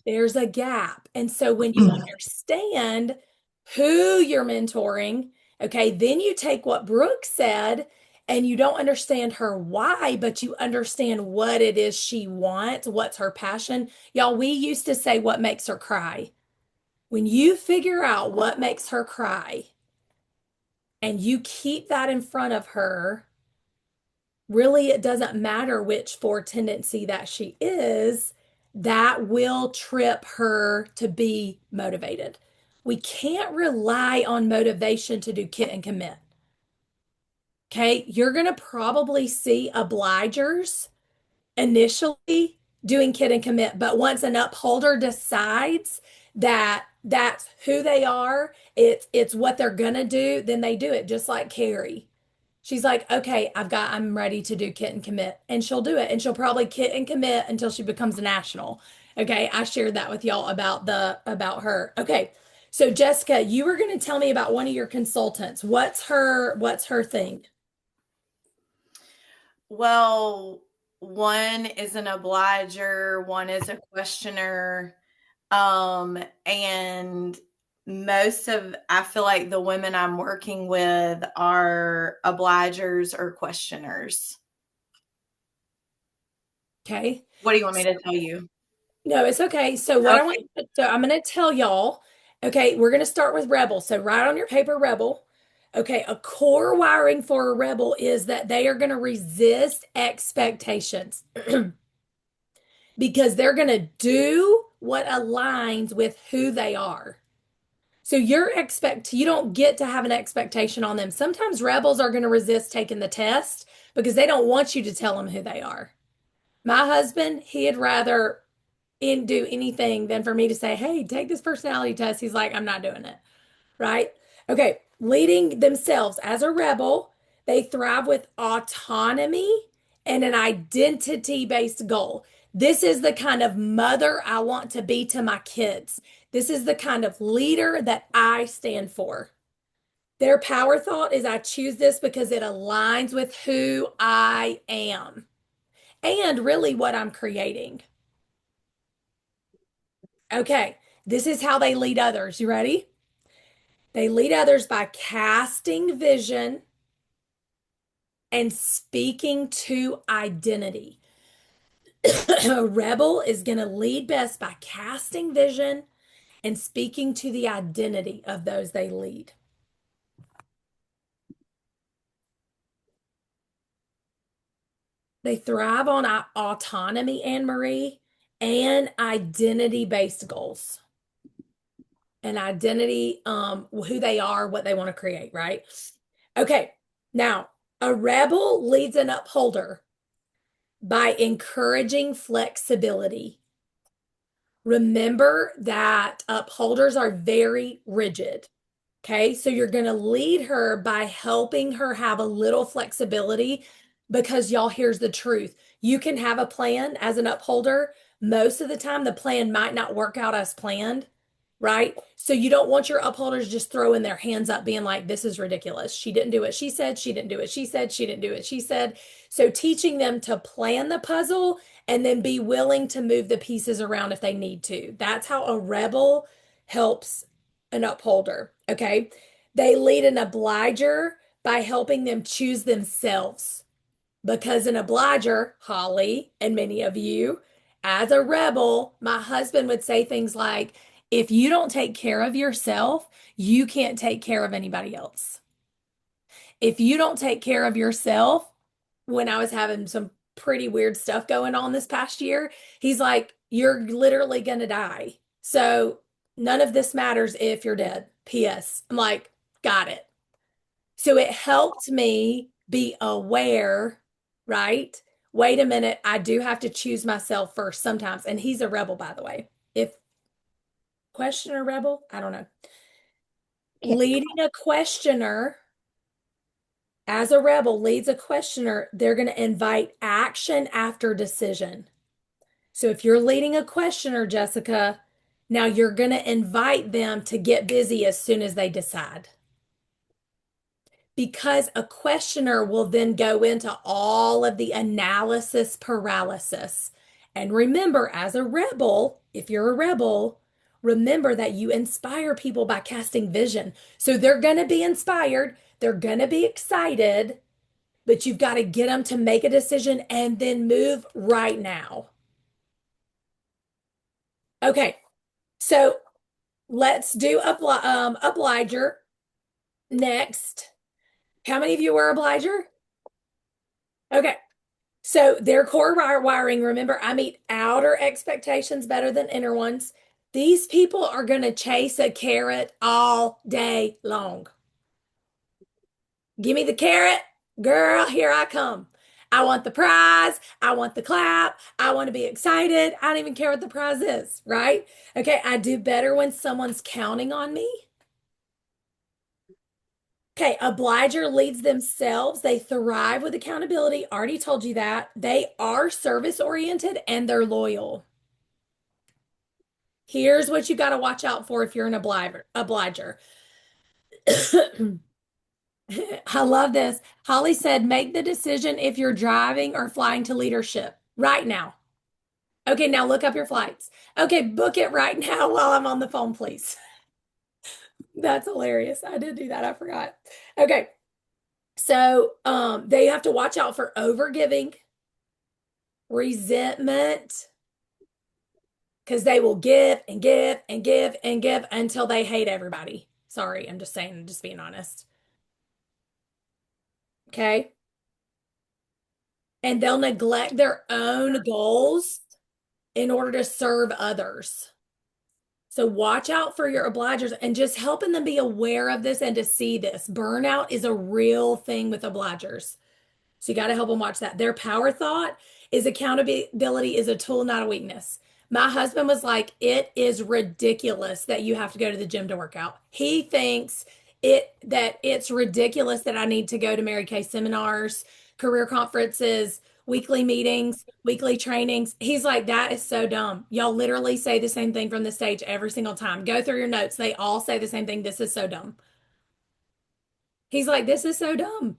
There's a gap. And so when you understand who you're mentoring, okay, then you take what Brooke said and you don't understand her why, but you understand what it is she wants, what's her passion. Y'all, we used to say what makes her cry. When you figure out what makes her cry and you keep that in front of her, really, it doesn't matter which four tendency that she is, that will trip her to be motivated. We can't rely on motivation to do kit and commit. Okay, you're going to probably see obligers initially doing kit and commit, but once an upholder decides that that's who they are, it's what they're going to do, then they do it, just like Carrie. She's like, okay, I'm ready to do kit and commit. And she'll do it. And she'll probably kit and commit until she becomes a national. Okay. I shared that with y'all about her. Okay. So Jessica, you were going to tell me about one of your consultants. What's her thing? Well, one is an obliger, one is a questioner. And I feel like the women I'm working with are obligers or questioners. Okay. What do you want me to tell you? No, it's okay. So what I want, so I'm going to tell y'all, okay, we're going to start with rebel. So write on your paper, rebel. Okay, a core wiring for a rebel is that they are going to resist expectations because they're going to do what aligns with who they are. So you don't get to have an expectation on them. Sometimes rebels are going to resist taking the test because they don't want you to tell them who they are. My husband, he'd rather do anything than for me to say, hey, take this personality test. He's like, I'm not doing it. Right? Okay. Leading themselves as a rebel, they thrive with autonomy and an identity-based goal. This is the kind of mother I want to be to my kids. This is the kind of leader that I stand for. Their power thought is I choose this because it aligns with who I am and really what I'm creating. Okay, this is how they lead others. You ready? They lead others by casting vision and speaking to identity. A rebel is going to lead best by casting vision and speaking to the identity of those they lead. They thrive on autonomy, Anne Marie, and identity-based goals. And identity, who they are, what they want to create, right? Okay, now a rebel leads an upholder by encouraging flexibility. Remember that upholders are very rigid. Okay, so you're going to lead her by helping her have a little flexibility because y'all, here's the truth. You can have a plan as an upholder. Most of the time, the plan might not work out as planned. right? So you don't want your upholders just throwing their hands up being like, this is ridiculous. She didn't do what she said. She didn't do what she said. She didn't do what she said. So teaching them to plan the puzzle and then be willing to move the pieces around if they need to. That's how a rebel helps an upholder. Okay. They lead an obliger by helping them choose themselves. Because an obliger, Holly, and many of you, as a rebel, my husband would say things like, if you don't take care of yourself, you can't take care of anybody else. If you don't take care of yourself, when I was having some pretty weird stuff going on this past year, he's like, you're literally going to die. So none of this matters if you're dead. P.S. I'm like, got it. So it helped me be aware, right? Wait a minute, I do have to choose myself first sometimes. And he's a rebel, by the way. If questioner rebel, I don't know. Leading a questioner as a rebel leads a questioner, they're going to invite action after decision. So if you're leading a questioner, Jessica, now you're going to invite them to get busy as soon as they decide. Because a questioner will then go into all of the analysis paralysis. And remember, as a rebel, if you're a rebel, remember that you inspire people by casting vision. So they're going to be inspired, they're going to be excited, but you've got to get them to make a decision and then move right now. Okay, so let's do obliger next. How many of you were obliger? Okay. So their core wiring, remember, I meet outer expectations better than inner ones. These people are going to chase a carrot all day long. Give me the carrot, girl, here I come. I want the prize. I want the clap. I want to be excited. I don't even care what the prize is, right? Okay, I do better when someone's counting on me. Okay, obliger leads themselves. They thrive with accountability. Already told you that. They are service oriented and they're loyal. Here's what you got to watch out for if you're an obliger. I love this. Holly said, make the decision if you're driving or flying to leadership right now. Okay, now look up your flights. Okay, book it right now while I'm on the phone, please. That's hilarious. I did do that. I forgot. Okay. So they have to watch out for overgiving, resentment, because they will give and give and give and give until they hate everybody. Sorry, I'm just saying, just being honest. Okay. And they'll neglect their own goals in order to serve others. So watch out for your obligers and just helping them be aware of this and to see this. Burnout is a real thing with obligers. So you got to help them watch that. Their power thought is accountability is a tool, not a weakness. My husband was like, it is ridiculous that you have to go to the gym to work out. He thinks that it's ridiculous that I need to go to Mary Kay seminars, career conferences, weekly meetings, weekly trainings. He's like, that is so dumb. Y'all literally say the same thing from the stage every single time. Go through your notes. They all say the same thing. This is so dumb. He's like, this is so dumb.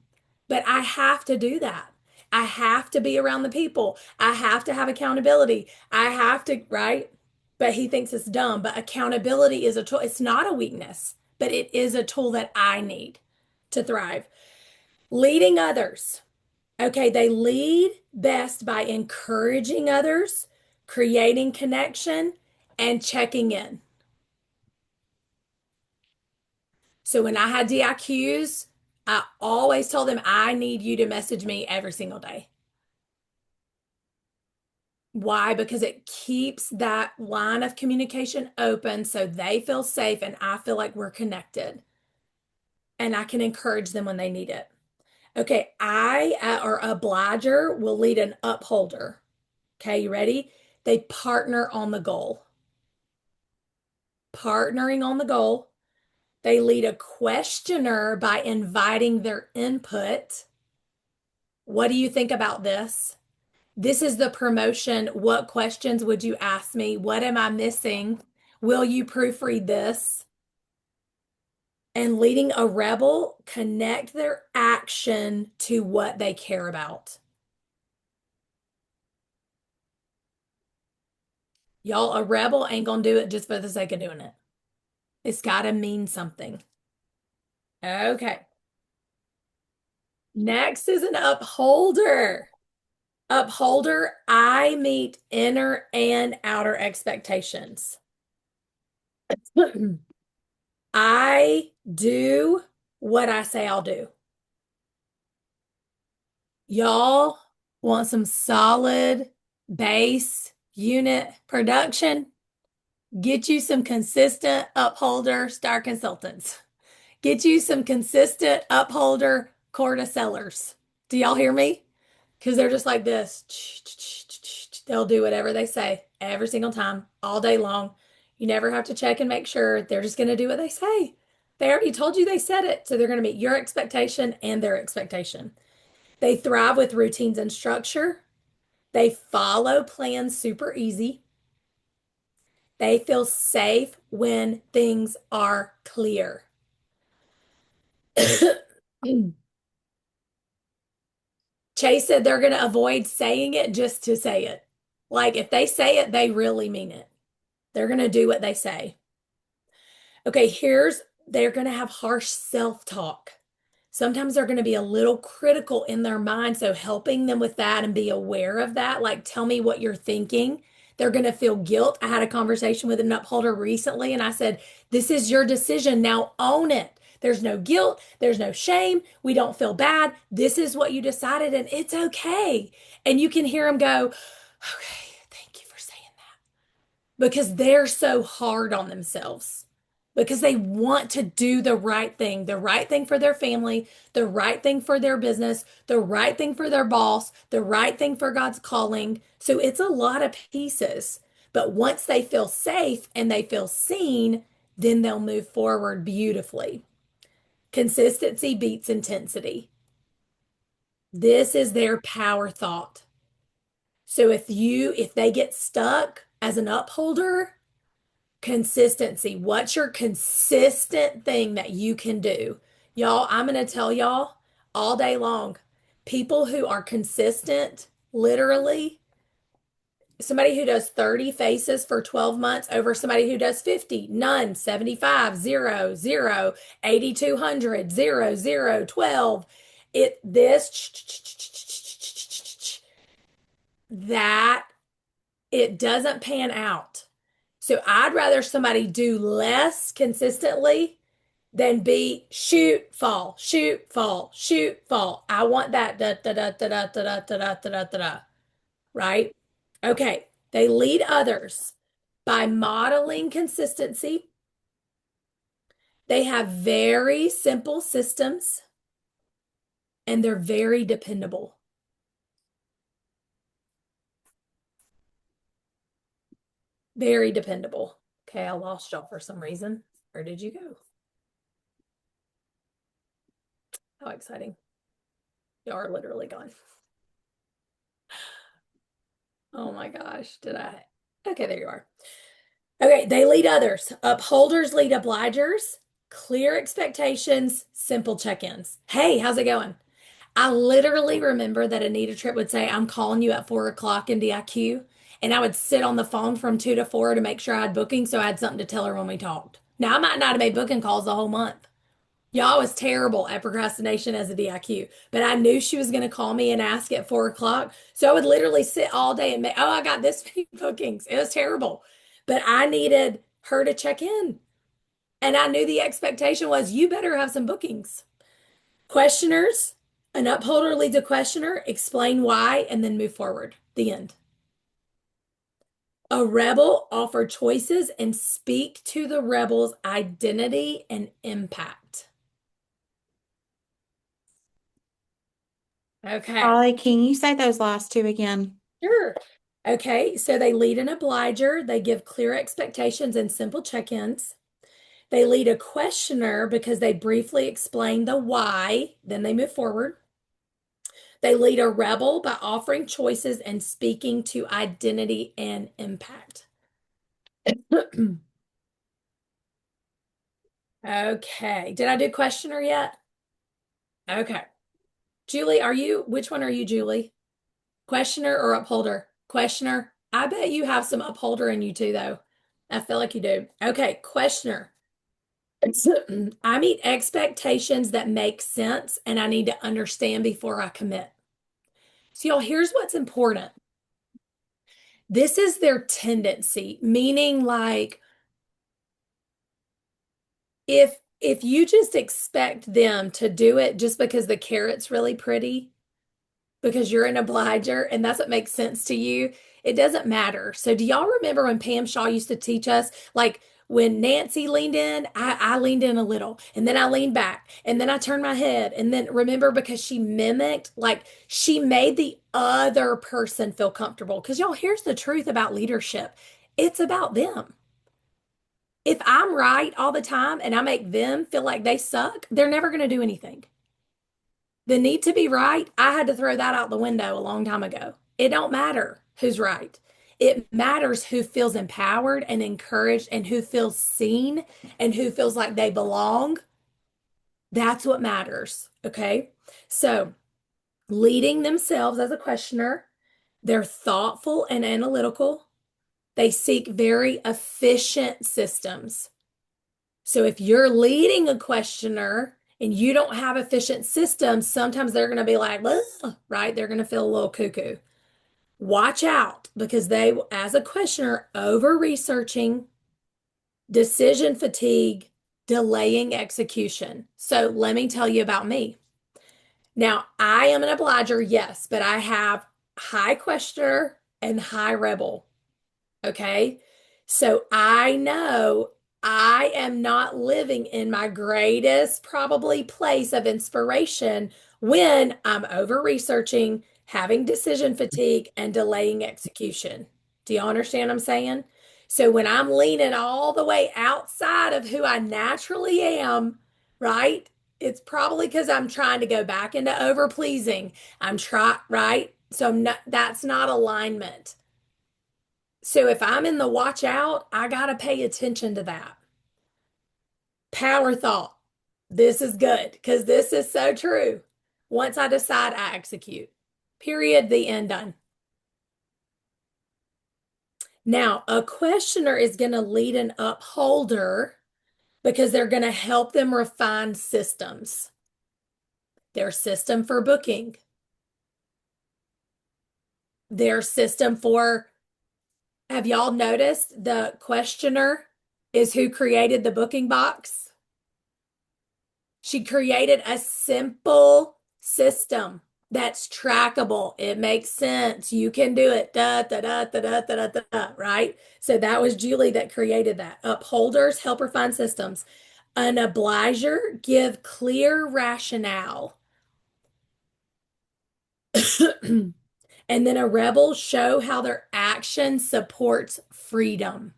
But I have to do that. I have to be around the people. I have to have accountability. I have to, right? But he thinks it's dumb. But accountability is a tool. It's not a weakness, but it is a tool that I need to thrive. Leading others. Okay, they lead best by encouraging others, creating connection, and checking in. So when I had DIQs, I always told them, I need you to message me every single day. Why? Because it keeps that line of communication open so they feel safe and I feel like we're connected. And I can encourage them when they need it. Okay, or obliger will lead an upholder. Okay, you ready? They partner on the goal. Partnering on the goal. They lead a questioner by inviting their input. What do you think about this? This is the promotion. What questions would you ask me? What am I missing? Will you proofread this? And leading a rebel, connect their action to what they care about. Y'all, a rebel ain't gonna do it just for the sake of doing it. It's gotta mean something. Okay. Next is an upholder. Upholder, I meet inner and outer expectations. I do what I say I'll do. Y'all want some solid base unit production? Get you some consistent upholder star consultants. Get you some consistent upholder Corda sellers. Do y'all hear me? Because they're just like this. They'll do whatever they say every single time, all day long. You never have to check and make sure. They're just going to do what they say. They already told you they said it, so they're going to meet your expectation and their expectation. They thrive with routines and structure. They follow plans super easy. They feel safe when things are clear. Chase said they're going to avoid saying it just to say it. Like if they say it, they really mean it. They're going to do what they say. Okay, they're going to have harsh self-talk. Sometimes they're going to be a little critical in their mind. So helping them with that and be aware of that, like tell me what you're thinking. They're going to feel guilt. I had a conversation with an upholder recently and I said, this is your decision. Now own it. There's no guilt. There's no shame. We don't feel bad. This is what you decided and it's okay. And you can hear them go, okay, thank you for saying that. Because they're so hard on themselves. Because they want to do the right thing for their family, the right thing for their business, the right thing for their boss, the right thing for God's calling. So it's a lot of pieces. But once they feel safe and they feel seen, then they'll move forward beautifully. Consistency beats intensity. This is their power thought. So if they get stuck as an upholder, consistency. What's your consistent thing that you can do? Y'all, I'm going to tell y'all all day long, people who are consistent, literally, somebody who does 30 faces for 12 months over somebody who does 50, none, 75, 0, 0, 8,200, 0, 0, 12. That it doesn't pan out. So I'd rather somebody do less consistently than be shoot, fall, shoot, fall, shoot, fall. I want that da da da da da da da da da da da. Right? Okay. They lead others by modeling consistency. They have very simple systems and they're very dependable. Very dependable. Okay, I lost y'all for some reason. Where did you go? How exciting. Y'all are literally gone. Oh my gosh, Okay, there you are. Okay, they lead others. Upholders lead obligers. Clear expectations, simple check-ins. Hey, how's it going? I literally remember that Anita Tripp would say, I'm calling you at 4 o'clock in DIQ. And I would sit on the phone from 2 to 4 to make sure I had bookings so I had something to tell her when we talked. Now, I might not have made booking calls the whole month. Y'all was terrible at procrastination as a DIQ, but I knew she was going to call me and ask at 4 o'clock. So I would literally sit all day and I got this many bookings. It was terrible, but I needed her to check in. And I knew the expectation was you better have some bookings. Questioners, an upholder leads a questioner, explain why, and then move forward. The end. A rebel offer choices and speak to the rebel's identity and impact. Okay. Holly, can you say those last two again? Sure. Okay, so they lead an obliger. They give clear expectations and simple check-ins. They lead a questioner because they briefly explain the why, then they move forward. They lead a rebel by offering choices and speaking to identity and impact. Okay. Did I do questioner yet? Okay. Julie, which one are you, Julie? Questioner or upholder? Questioner. I bet you have some upholder in you too, though. I feel like you do. Okay, questioner. I meet expectations that make sense and I need to understand before I commit. So, y'all, here's what's important. This is their tendency, meaning like if you just expect them to do it just because the carrot's really pretty, because you're an obliger and that's what makes sense to you, it doesn't matter. So do y'all remember when Pam Shaw used to teach us, like when Nancy leaned in, I leaned in a little and then I leaned back and then I turned my head. And then remember, because she mimicked, like she made the other person feel comfortable. Because y'all, here's the truth about leadership. It's about them. If I'm right all the time and I make them feel like they suck, they're never going to do anything. The need to be right, I had to throw that out the window a long time ago. It don't matter who's right. It matters who feels empowered and encouraged and who feels seen and who feels like they belong. That's what matters. Okay. So leading themselves as a questioner, they're thoughtful and analytical. They seek very efficient systems. So if you're leading a questioner and you don't have efficient systems, sometimes they're going to be like, ugh, right? They're going to feel a little cuckoo. Watch out, because they, as a questioner, over researching, decision fatigue, delaying execution. So let me tell you about me. Now, I am an obliger, yes, but I have high questioner and high rebel. Okay. So I know I am not living in my greatest probably place of inspiration when I'm over researching, having decision fatigue, and delaying execution. Do you understand what I'm saying? So when I'm leaning all the way outside of who I naturally am, right? It's probably because I'm trying to go back into over pleasing. Right? So that's not alignment. So if I'm in the watch out, I got to pay attention to that. Power thought. This is good because this is so true. Once I decide, I execute. Period. The end. Done. Now, a questioner is going to lead an upholder because they're going to help them refine systems. Their system for booking. Their system for, have y'all noticed the questioner is who created the booking box? She created a simple system that's trackable. It makes sense. You can do it. Da, da, da, da, da, da, da, da, right? So that was Julie that created that. Upholders help refine systems. An obliger give clear rationale. And then a rebel show how their action supports freedom.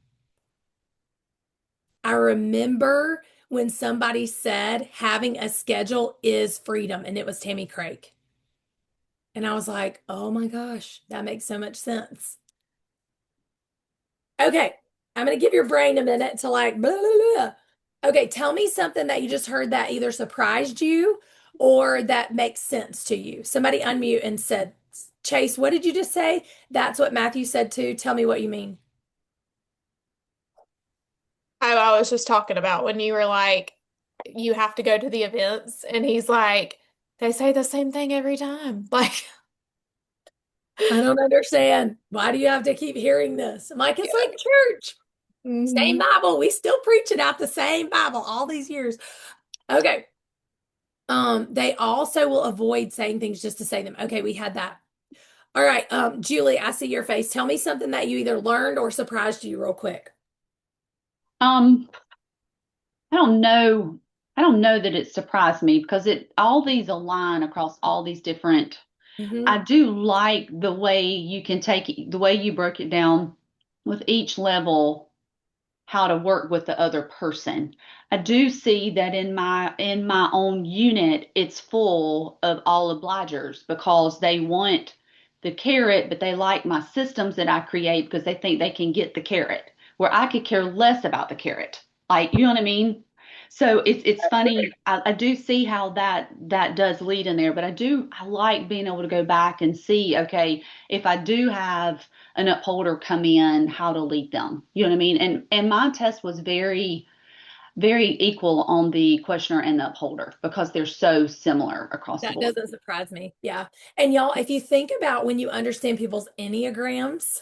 I remember when somebody said having a schedule is freedom, and it was Tammy Craig. And I was like, oh my gosh, that makes so much sense. Okay, I'm going to give your brain a minute to like, blah, blah, blah. Okay, tell me something that you just heard that either surprised you or that makes sense to you. Somebody unmute and said, Chase, what did you just say? That's what Matthew said too. Tell me what you mean. I was just talking about when you were like, you have to go to the events, and he's like, they say the same thing every time. Like, I don't understand. Why do you have to keep hearing this? I'm like, it's like church. Same Bible. We still preaching out the same Bible all these years. Okay. They also will avoid saying things just to say them. Okay, we had that. All right, Julie, I see your face. Tell me something that you either learned or surprised you real quick. I don't know. I don't know that it surprised me because all these align across all these different. I do like the way you can the way you broke it down with each level, how to work with the other person. I do see that in my own unit, it's full of all obligers because they want the carrot, but they like my systems that I create because they think they can get the carrot, where I could care less about the carrot. Like, you know what I mean? So it's funny. I do see how that does lead in there, but I like being able to go back and see, okay, if I do have an upholder come in, how to lead them. You know what I mean? And my test was very, very equal on the questioner and the upholder because they're so similar across the That board. doesn't surprise me. Yeah. And y'all, if you think about when you understand people's Enneagrams,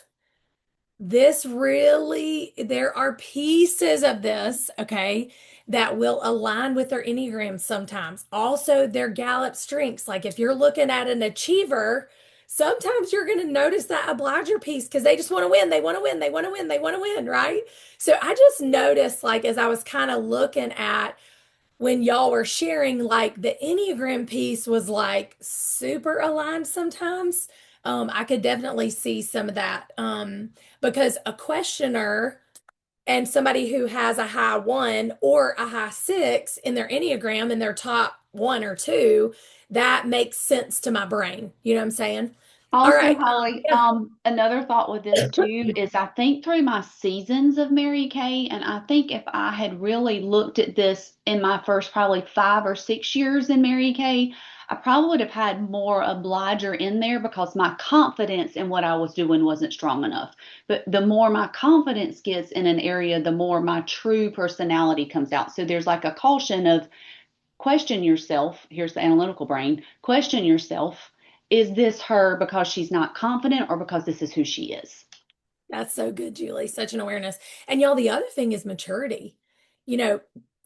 this really, there are pieces of this, okay, that will align with their Enneagram sometimes. Also, their Gallup strengths. Like if you're looking at an achiever, sometimes you're going to notice that obliger piece because they just want to win. They want to win. They want to win. They want to win, right? So I just noticed, like, as I was kind of looking at when y'all were sharing, like the Enneagram piece was like super aligned sometimes. I could definitely see some of that. Because a questioner and somebody who has a high 1 or a high 6 in their Enneagram in their top 1 or 2, that makes sense to my brain. You know what I'm saying? All Also, right. Holly, Yeah. another thought with this too is I think through my seasons of Mary Kay, and I think if I had really looked at this in my first probably 5 or 6 years in Mary Kay, I probably would have had more obliger in there because my confidence in what I was doing wasn't strong enough. But the more my confidence gets in an area, the more my true personality comes out. So there's like a caution of question yourself. Here's the analytical brain. Question yourself. Is this her because she's not confident or because this is who she is? That's so good, Julie. Such an awareness. And y'all, the other thing is maturity. You know,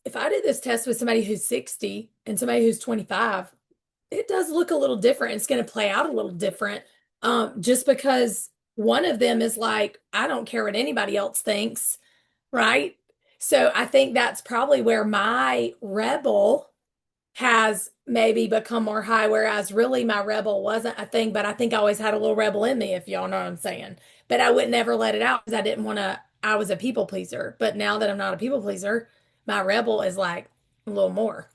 if I did this test with somebody who's 60 and somebody who's 25, it does look a little different. It's going to play out a little different. Just because one of them is like, I don't care what anybody else thinks, right? So I think that's probably where my rebel has maybe become more high, whereas really my rebel wasn't a thing, but I think I always had a little rebel in me, if y'all know what I'm saying. But I would never let it out because I didn't want to, I was a people pleaser. But now that I'm not a people pleaser, my rebel is like a little more,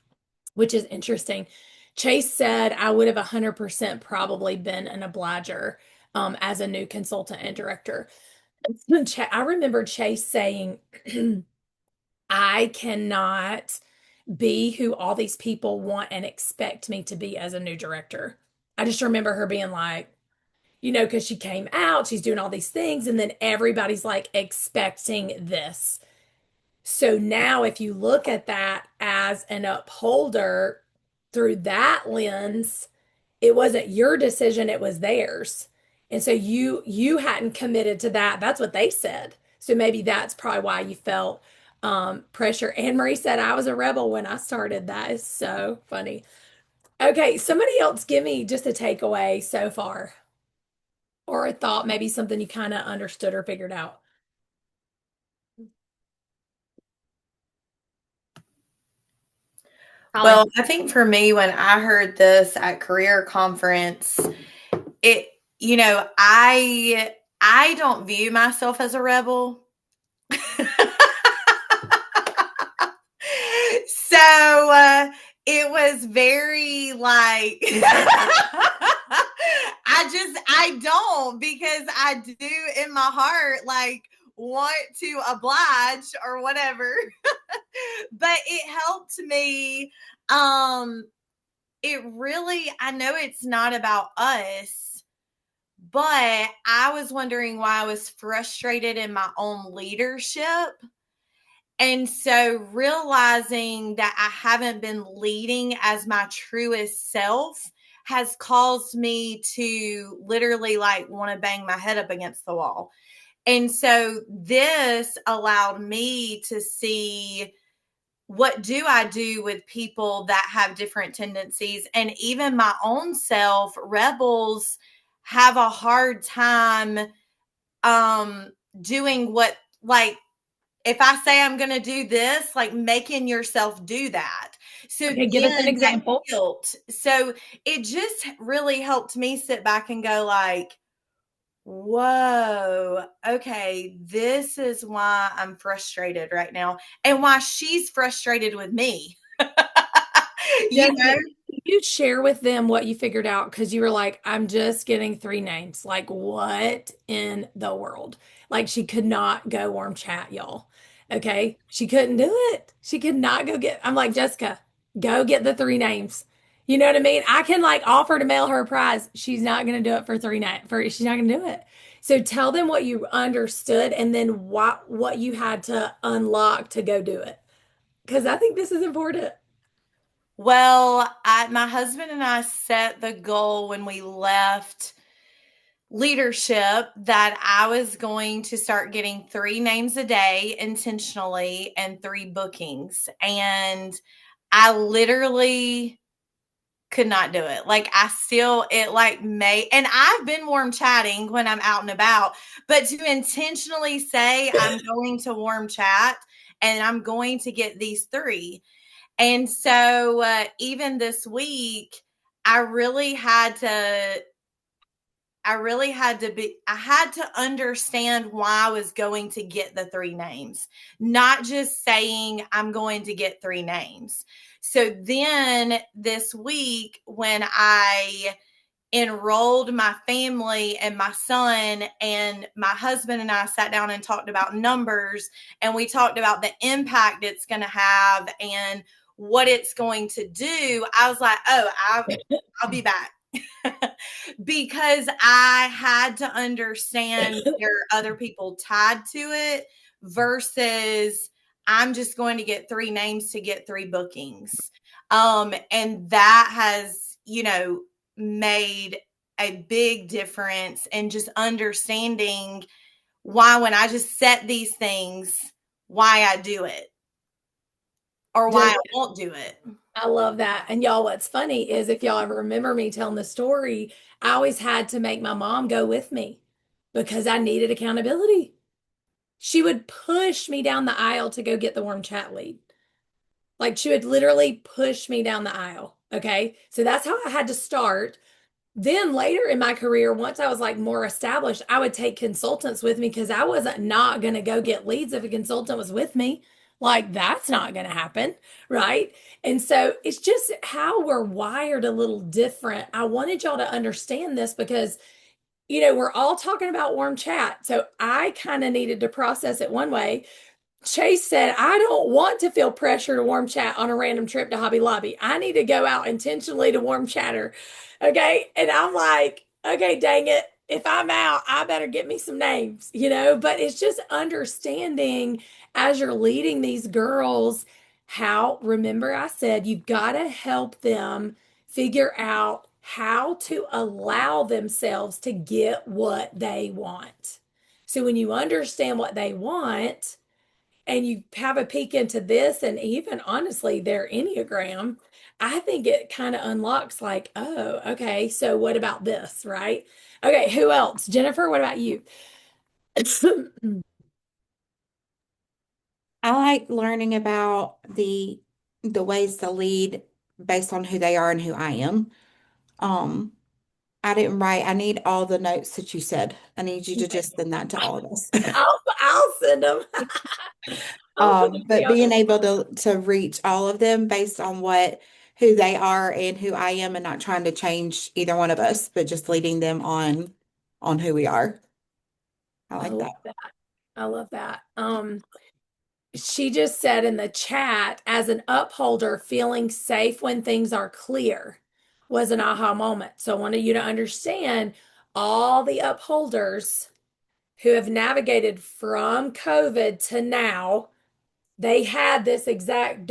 which is interesting. Chase said I would have 100% probably been an obliger as a new consultant and director. I remember Chase saying, I cannot be who all these people want and expect me to be as a new director. I just remember her being like, you know, because she came out, she's doing all these things, and then everybody's like expecting this. So now, if you look at that as an upholder through that lens, it wasn't your decision, it was theirs. And so you hadn't committed to that. That's what they said. So maybe that's probably why you felt pressure. Anne Marie said I was a rebel when I started. That is so funny. Okay, somebody else give me just a takeaway so far, or a thought, maybe something you kind of understood or figured out. Well, I think for me, when I heard this at career conference, it, you know, I don't view myself as a rebel. So it was very like I don't, because I do in my heart like want to oblige or whatever. But it helped me. It really, I know it's not about us, but I was wondering why I was frustrated in my own leadership. And so realizing that I haven't been leading as my truest self has caused me to literally like want to bang my head up against the wall. And so this allowed me to see, what do I do with people that have different tendencies? And even my own self, rebels have a hard time doing what, like, if I say I'm going to do this, like making yourself do that. So okay, give us an example. Guilt. So it just really helped me sit back and go like, whoa, okay, this is why I'm frustrated right now and why she's frustrated with me. You know, you share with them what you figured out, because you were like, I'm just getting 3 names. Like, what in the world? Like, she could not go warm chat, y'all. Okay. She couldn't do it. She could not go get, I'm like, Jessica, go get the 3 names. You know what I mean? I can like offer to mail her a prize. She's not going to do it for 3 nights. She's not going to do it. So tell them what you understood and then what you had to unlock to go do it. Because I think this is important. Well, my husband and I set the goal when we left leadership that I was going to start getting 3 names a day intentionally and 3 bookings. And I literally could not do it. Like it like may, and I've been warm chatting when I'm out and about, but to intentionally say I'm going to warm chat and I'm going to get these 3. And so even this week, I had to understand why I was going to get the 3 names, not just saying I'm going to get 3 names. So then this week, when I enrolled my family and my son, and my husband and I sat down and talked about numbers, and we talked about the impact it's going to have and what it's going to do, I was like, oh, I'll be back. Because I had to understand there are other people tied to it versus I'm just going to get 3 names to get 3 bookings. And that has, made a big difference in just understanding why, when I just set these things, why I do it or why I won't do it. I love that. And y'all, what's funny is if y'all ever remember me telling the story, I always had to make my mom go with me because I needed accountability. She would push me down the aisle to go get the warm chat lead. Like she would literally push me down the aisle. Okay. So that's how I had to start. Then later in my career, once I was like more established, I would take consultants with me because I wasn't not going to go get leads if a consultant was with me. Like that's not going to happen. Right. And so it's just how we're wired a little different. I wanted y'all to understand this because, we're all talking about warm chat. So I kind of needed to process it one way. Chase said, I don't want to feel pressure to warm chat on a random trip to Hobby Lobby. I need to go out intentionally to warm chatter. Okay. And I'm like, okay, dang it. If I'm out, I better get me some names, but it's just understanding as you're leading these girls remember I said, you've got to help them figure out how to allow themselves to get what they want. So when you understand what they want, and you have a peek into this and even honestly their Enneagram, I think it kind of unlocks like, oh, okay, so what about this, right? Okay, who else? Jennifer, what about you? I like learning about the ways to lead based on who they are and who I am. I didn't write. I need all the notes that you said. I need you to just send that to all of us. I'll send them. But being able to reach all of them based on who they are and who I am, and not trying to change either one of us, but just leading them on who we are. I like that. I love that. She just said in the chat, as an upholder, feeling safe when things are clear was an aha moment. So I wanted you to understand all the upholders who have navigated from COVID to now, they had this exact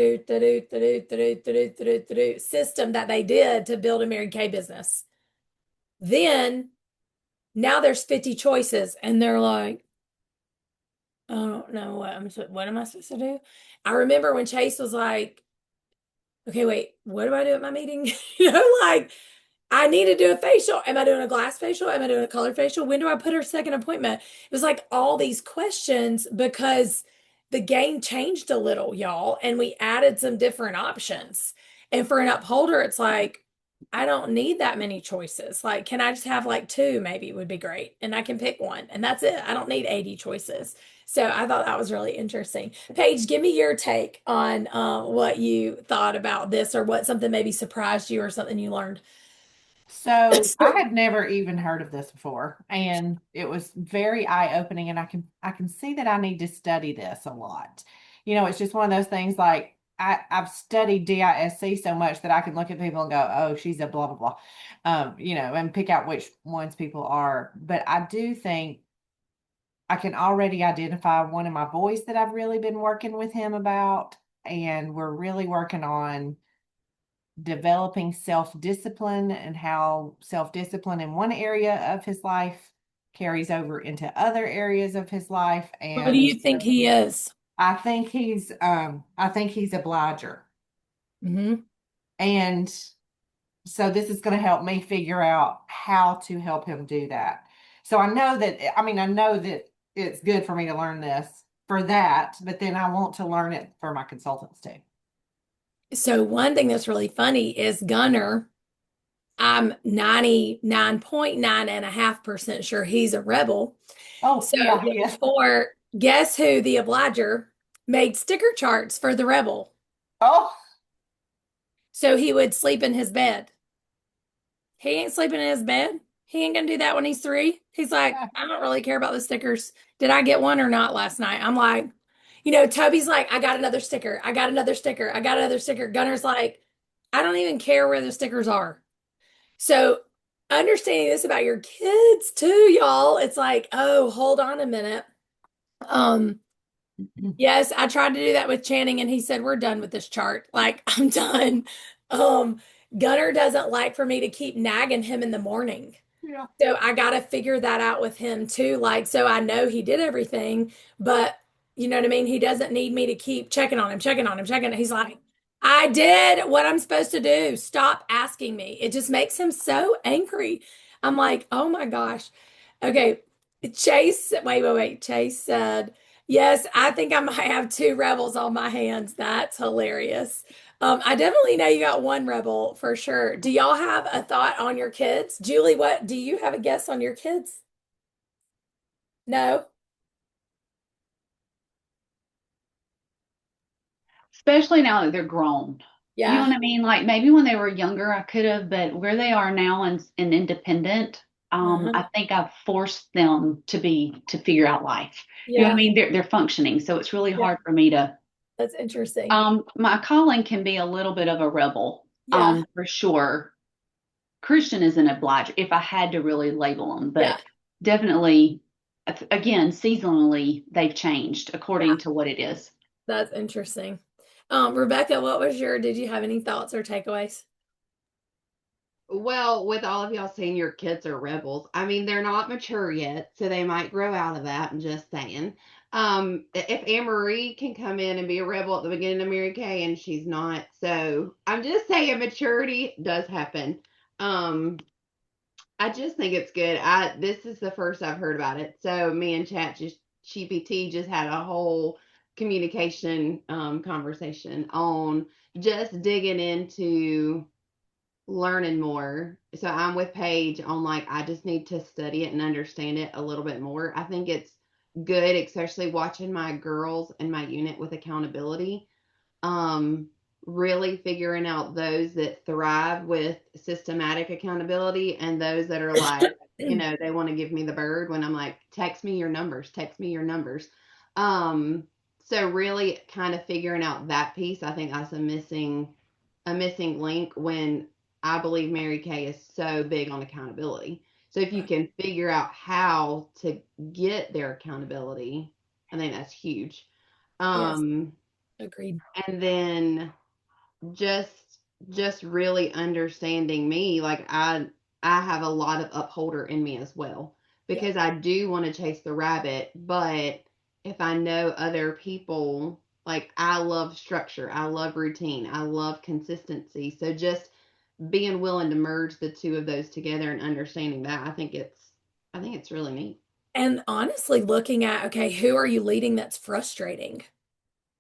system that they did to build a Mary Kay business. Then now there's 50 choices and they're like, I don't know what am I supposed to do? I remember when Chase was like, okay, wait, what do I do at my meeting? Like I need to do a facial. Am I doing a glass facial? Am I doing a color facial? When do I put her second appointment? It was like all these questions because the game changed a little, y'all, and we added some different options. And for an upholder, it's like, I don't need that many choices. Like, can I just have like 2? Maybe it would be great. And I can pick one and that's it. I don't need 80 choices. So I thought that was really interesting. Paige, give me your take on what you thought about this or what something maybe surprised you or something you learned. So I had never even heard of this before, and it was very eye-opening, and I can see that I need to study this a lot. It's just one of those things like I've studied DISC so much that I can look at people and go, oh, she's a blah blah blah, and pick out which ones people are. But I do think I can already identify one of my boys that I've really been working with him about, and we're really working on developing self-discipline and how self-discipline in one area of his life carries over into other areas of his life. What do you And think he is? I think he's a obliger. And so this is going to help me figure out how to help him do that. So I know that it's good for me to learn this for that, but then I want to learn it for my consultants too. So one thing that's really funny is Gunner, I'm 99.9.5% sure he's a rebel. Oh, so yeah, he is. For guess who, the obliger made sticker charts for the rebel. Oh. So he would sleep in his bed. He ain't sleeping in his bed. He ain't gonna do that when he's 3. He's like, I don't really care about the stickers. Did I get one or not last night? I'm like, Toby's like, I got another sticker. I got another sticker. I got another sticker. Gunner's like, I don't even care where the stickers are. So understanding this about your kids too, y'all, it's like, oh, hold on a minute. Yes, I tried to do that with Channing and he said, we're done with this chart. Like, I'm done. Gunner doesn't like for me to keep nagging him in the morning. Yeah. So I got to figure that out with him too. Like, so I know he did everything, but you know what I mean? He doesn't need me to keep checking on him. He's like, I did what I'm supposed to do. Stop asking me. It just makes him so angry. I'm like, oh my gosh. Okay. Chase, wait. Chase said, yes, I think I might have 2 rebels on my hands. That's hilarious. I definitely know you got 1 rebel for sure. Do y'all have a thought on your kids? Julie, what do you have a guess on your kids? No? Especially now that they're grown. You know Yeah. what I mean? Like maybe when they were younger, I could have, but where they are now and independent, I think I've forced them to figure out life. You know what I Yeah. mean? They're functioning, so it's really hard for me to. That's interesting. My calling can be a little bit of a rebel, Yeah. for sure. Christian is an obliger, if I had to really label them, but definitely, again, seasonally, they've changed according to what it is. That's interesting. Rebecca, did you have any thoughts or takeaways? Well, with all of y'all saying your kids are rebels, I mean, they're not mature yet, so they might grow out of that. I'm just saying. If Anne Marie can come in and be a rebel at the beginning of Mary Kay and she's not, so I'm just saying maturity does happen. I just think it's good. This is the first I've heard about it. So me and ChatGPT just had a whole communication conversation on just digging into learning more. So I'm with Paige on like I just need to study it and understand it a little bit more. I think it's good, especially watching my girls and my unit with accountability. Really figuring out those that thrive with systematic accountability and those that are like, they want to give me the bird when I'm like, text me your numbers. So really kind of figuring out that piece, I think that's a missing link when I believe Mary Kay is so big on accountability. So if you can figure out how to get their accountability, I think that's huge. Yes. Agreed. And then just really understanding me, like I have a lot of upholder in me as well, because I do want to chase the rabbit, but if I know other people, like I love structure, I love routine, I love consistency. So just being willing to merge the two of those together and understanding that, I think it's really neat. And honestly, looking at, okay, who are you leading that's frustrating?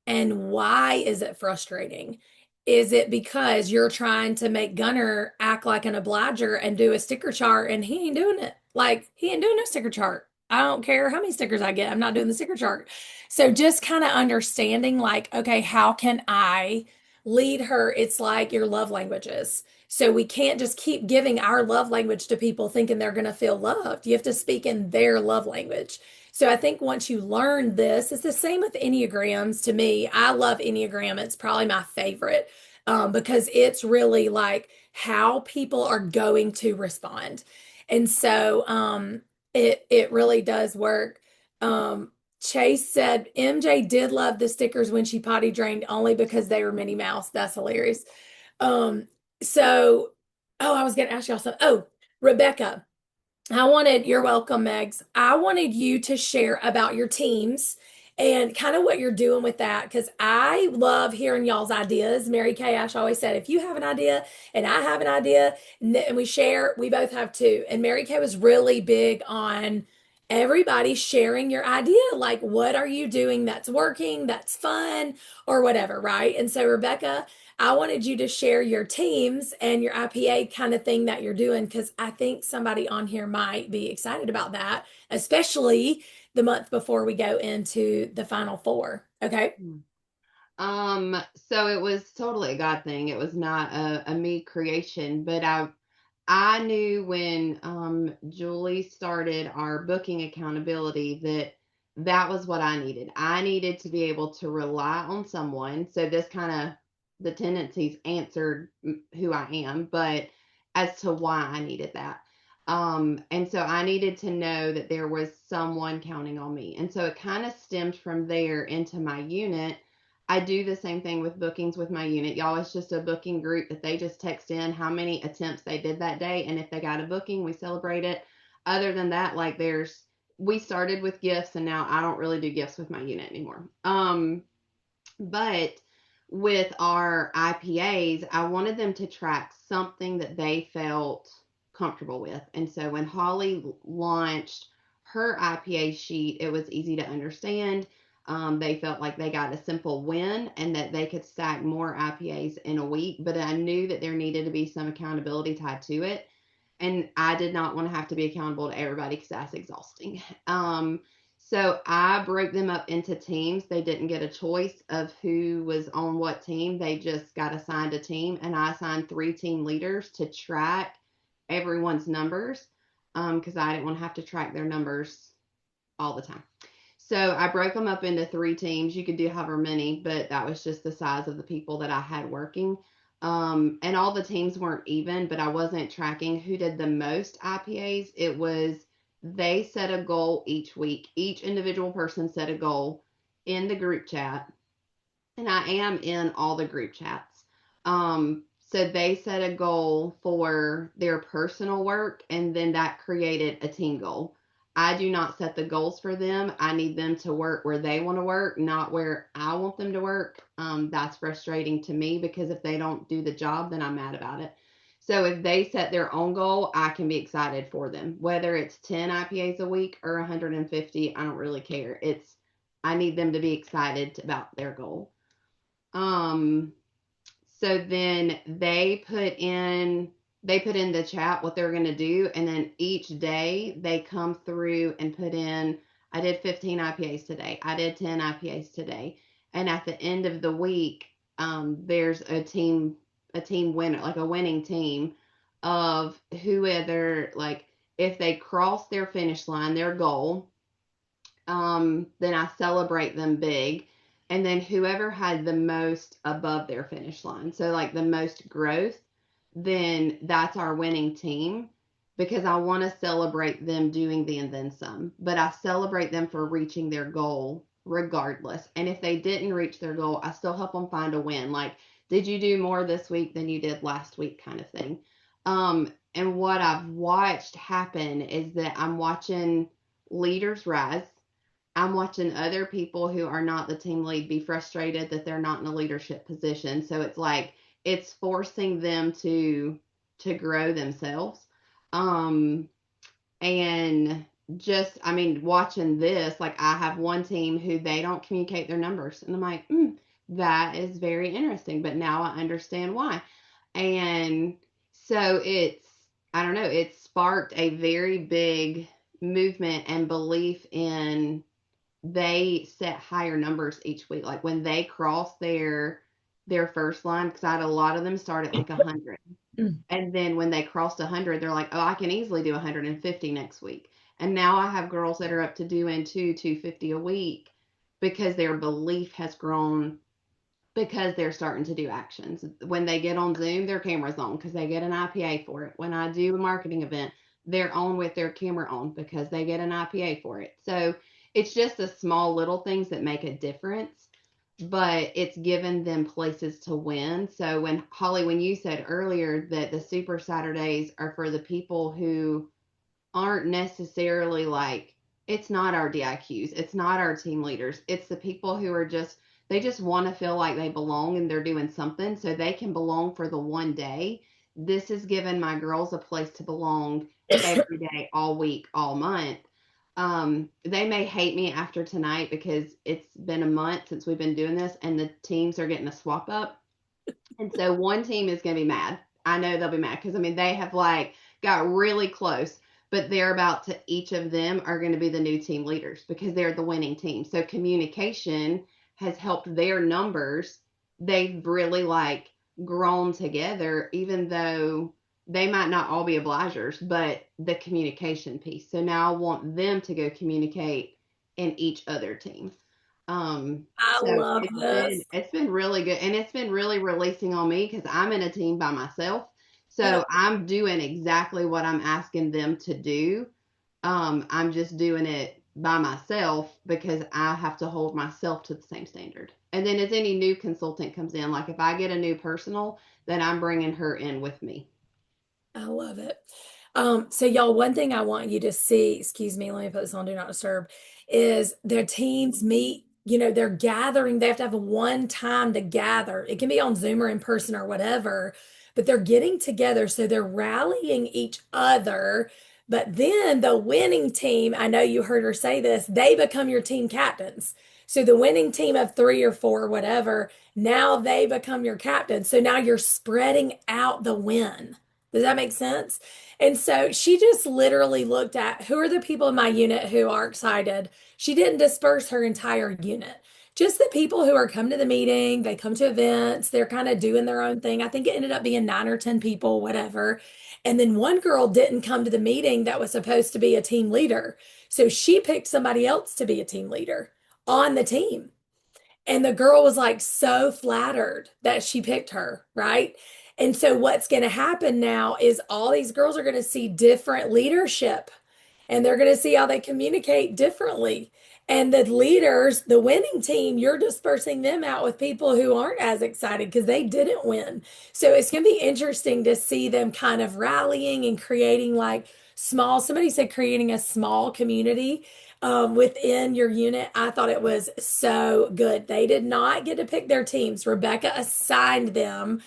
And why is it frustrating? Is it because you're trying to make Gunner act like an obliger and do a sticker chart and he ain't doing it? Like, he ain't doing no sticker chart. I don't care how many stickers I get. I'm not doing the sticker chart. So just kind of understanding like, okay, how can I lead her? It's like your love languages. So we can't just keep giving our love language to people thinking they're going to feel loved. You have to speak in their love language. So I think once you learn this, it's the same with Enneagrams to me. I love Enneagram. It's probably my favorite because it's really like how people are going to respond. And so it really does work. Chase said MJ did love the stickers when she potty drained only because they were Minnie Mouse. That's hilarious. So, oh, I was going to ask y'all something. Oh, Rebecca, you're welcome, Megs. I wanted you to share about your teams and kind of what you're doing with that because I love hearing y'all's ideas. Mary Kay Ash always said, if you have an idea and I have an idea and we share, we both have two. And Mary Kay was really big on everybody sharing your idea. Like, what are you doing that's working, that's fun, or whatever, right? And so, Rebecca, I wanted you to share your teams and your IPA kind of thing that you're doing because I think somebody on here might be excited about that, especially the month before we go into the Final Four. Okay. So it was totally a God thing. It was not a me creation, but I knew when Julie started our booking accountability that was what I needed. I needed to be able to rely on someone. So this kind of the tendencies answered who I am, but as to why I needed that. And so I needed to know that there was someone counting on me. And so it kind of stemmed from there into my unit. I do the same thing with bookings with my unit. Y'all, it's just a booking group that they just text in how many attempts they did that day. And if they got a booking, we celebrate it. Other than that, like we started with gifts and now I don't really do gifts with my unit anymore. But with our IPAs, I wanted them to track something that they felt comfortable with. And so when Holly launched her IPA sheet, it was easy to understand. They felt like they got a simple win and that they could stack more IPAs in a week, but I knew that there needed to be some accountability tied to it. And I did not want to have to be accountable to everybody because that's exhausting. So I broke them up into teams. They didn't get a choice of who was on what team. They just got assigned a team, and I assigned 3 team leaders to track everyone's numbers because I didn't want to have to track their numbers all the time. So I broke them up into 3 teams. You could do however many, but that was just the size of the people that I had working. And all the teams weren't even, but I wasn't tracking who did the most IPAs. It was they set a goal each week. Each individual person set a goal in the group chat, and I am in all the group chats. So they set a goal for their personal work, and then that created a team goal. I do not set the goals for them. I need them to work where they want to work, not where I want them to work. That's frustrating to me because if they don't do the job, then I'm mad about it. So if they set their own goal, I can be excited for them. Whether it's 10 IPAs a week or 150, I don't really care. I need them to be excited about their goal. So then they put in the chat what they're going to do, and then each day they come through and put in, I did 15 IPAs today. I did 10 IPAs today. And at the end of the week, there's a team winner, like a winning team of whoever, like if they cross their finish line, their goal, then I celebrate them big. And then whoever had the most above their finish line, so like the most growth, then that's our winning team because I want to celebrate them doing the and then some. But I celebrate them for reaching their goal regardless. And if they didn't reach their goal, I still help them find a win. Like, did you do more this week than you did last week kind of thing? And what I've watched happen is that I'm watching leaders rise. I'm watching other people who are not the team lead be frustrated that they're not in a leadership position. So it's like, it's forcing them to grow themselves. And just, I mean, watching this, like I have one team who they don't communicate their numbers. And I'm like, that is very interesting. But now I understand why. And so I don't know, it sparked a very big movement and belief in they set higher numbers each week. Like when they cross their first line, because I had a lot of them start at like 100. And then when they crossed 100, they're like, oh, I can easily do 150 next week. And now I have girls that are up to doing 250 a week because their belief has grown because they're starting to do actions. When they get on Zoom, their camera's on because they get an IPA for it. When I do a marketing event, they're on with their camera on because they get an IPA for it. So it's just the small little things that make a difference, but it's given them places to win. So when Holly, when you said earlier that the Super Saturdays are for the people who aren't necessarily like, it's not our DIQs, it's not our team leaders, it's the people who are just, they just want to feel like they belong and they're doing something so they can belong for the one day. This has given my girls a place to belong every day, all week, all month. They may hate me after tonight because it's been a month since we've been doing this and the teams are getting a swap up. And so one team is going to be mad. I know they'll be mad because, I mean, they have like got really close, but they're about to, each of them are going to be the new team leaders because they're the winning team. So communication has helped their numbers. They've really like grown together, even though they might not all be obligers, but the communication piece. So now I want them to go communicate in each other team. I So love this. it's been really good, and it's been really releasing on me because I'm in a team by myself. So Yep. I'm doing exactly what I'm asking them to do. I'm just doing it by myself because I have to hold myself to the same standard. And then as any new consultant comes in, like if I get a new personal, then I'm bringing her in with me. I love it. So y'all, one thing I want you to see, excuse me, let me put this on Do Not Disturb, is their teams meet, they're gathering, they have to have a one time to gather. It can be on Zoom or in person or whatever, but they're getting together. So they're rallying each other. But then the winning team, I know you heard her say this, they become your team captains. So the winning team of 3 or 4, whatever, now they become your captain. So now you're spreading out the win. Does that make sense? And so she just literally looked at who are the people in my unit who are excited. She didn't disperse her entire unit. Just the people who are coming to the meeting, they come to events, they're kind of doing their own thing. I think it ended up being 9 or 10 people, whatever. And then one girl didn't come to the meeting that was supposed to be a team leader. So she picked somebody else to be a team leader on the team. And the girl was like so flattered that she picked her, right? And so what's going to happen now is all these girls are going to see different leadership and they're going to see how they communicate differently. And the leaders, the winning team, you're dispersing them out with people who aren't as excited because they didn't win. So it's going to be interesting to see them kind of rallying and creating like somebody said creating a small community within your unit. I thought it was so good. They did not get to pick their teams. Rebecca assigned them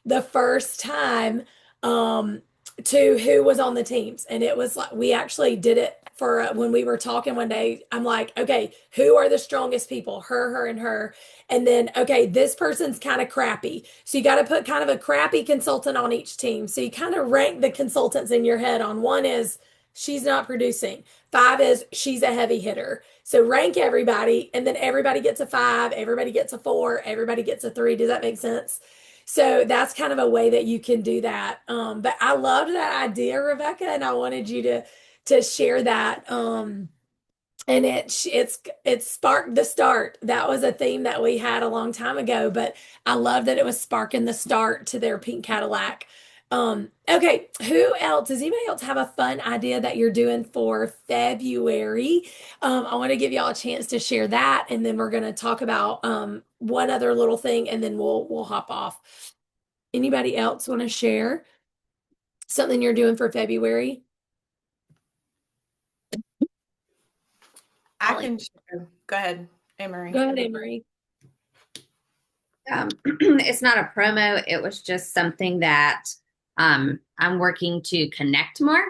the first time to who was on the teams. And it was like, we actually did it for when we were talking one day. I'm like, okay, who are the strongest people? Her, and her. And then, okay, this person's kind of crappy. So you got to put kind of a crappy consultant on each team. So you kind of rank the consultants in your head on 1 is she's not producing. 5 is she's a heavy hitter. So rank everybody, and then everybody gets a 5, everybody gets a 4, everybody gets a 3. Does that make sense? So that's kind of a way that you can do that. But I loved that idea, Rebecca, and I wanted you to share that. And it sparked the start. That was a theme that we had a long time ago, but I love that it was sparking the start to their pink Cadillac. Okay, who else? Does anybody else have a fun idea that you're doing for February? I want to give y'all a chance to share that, and then we're going to talk about one other little thing, and then we'll hop off. Anybody else want to share something you're doing for February? I can share. Go ahead, Emery. Go ahead, Emery. It's not a promo. It was just something that I'm working to connect more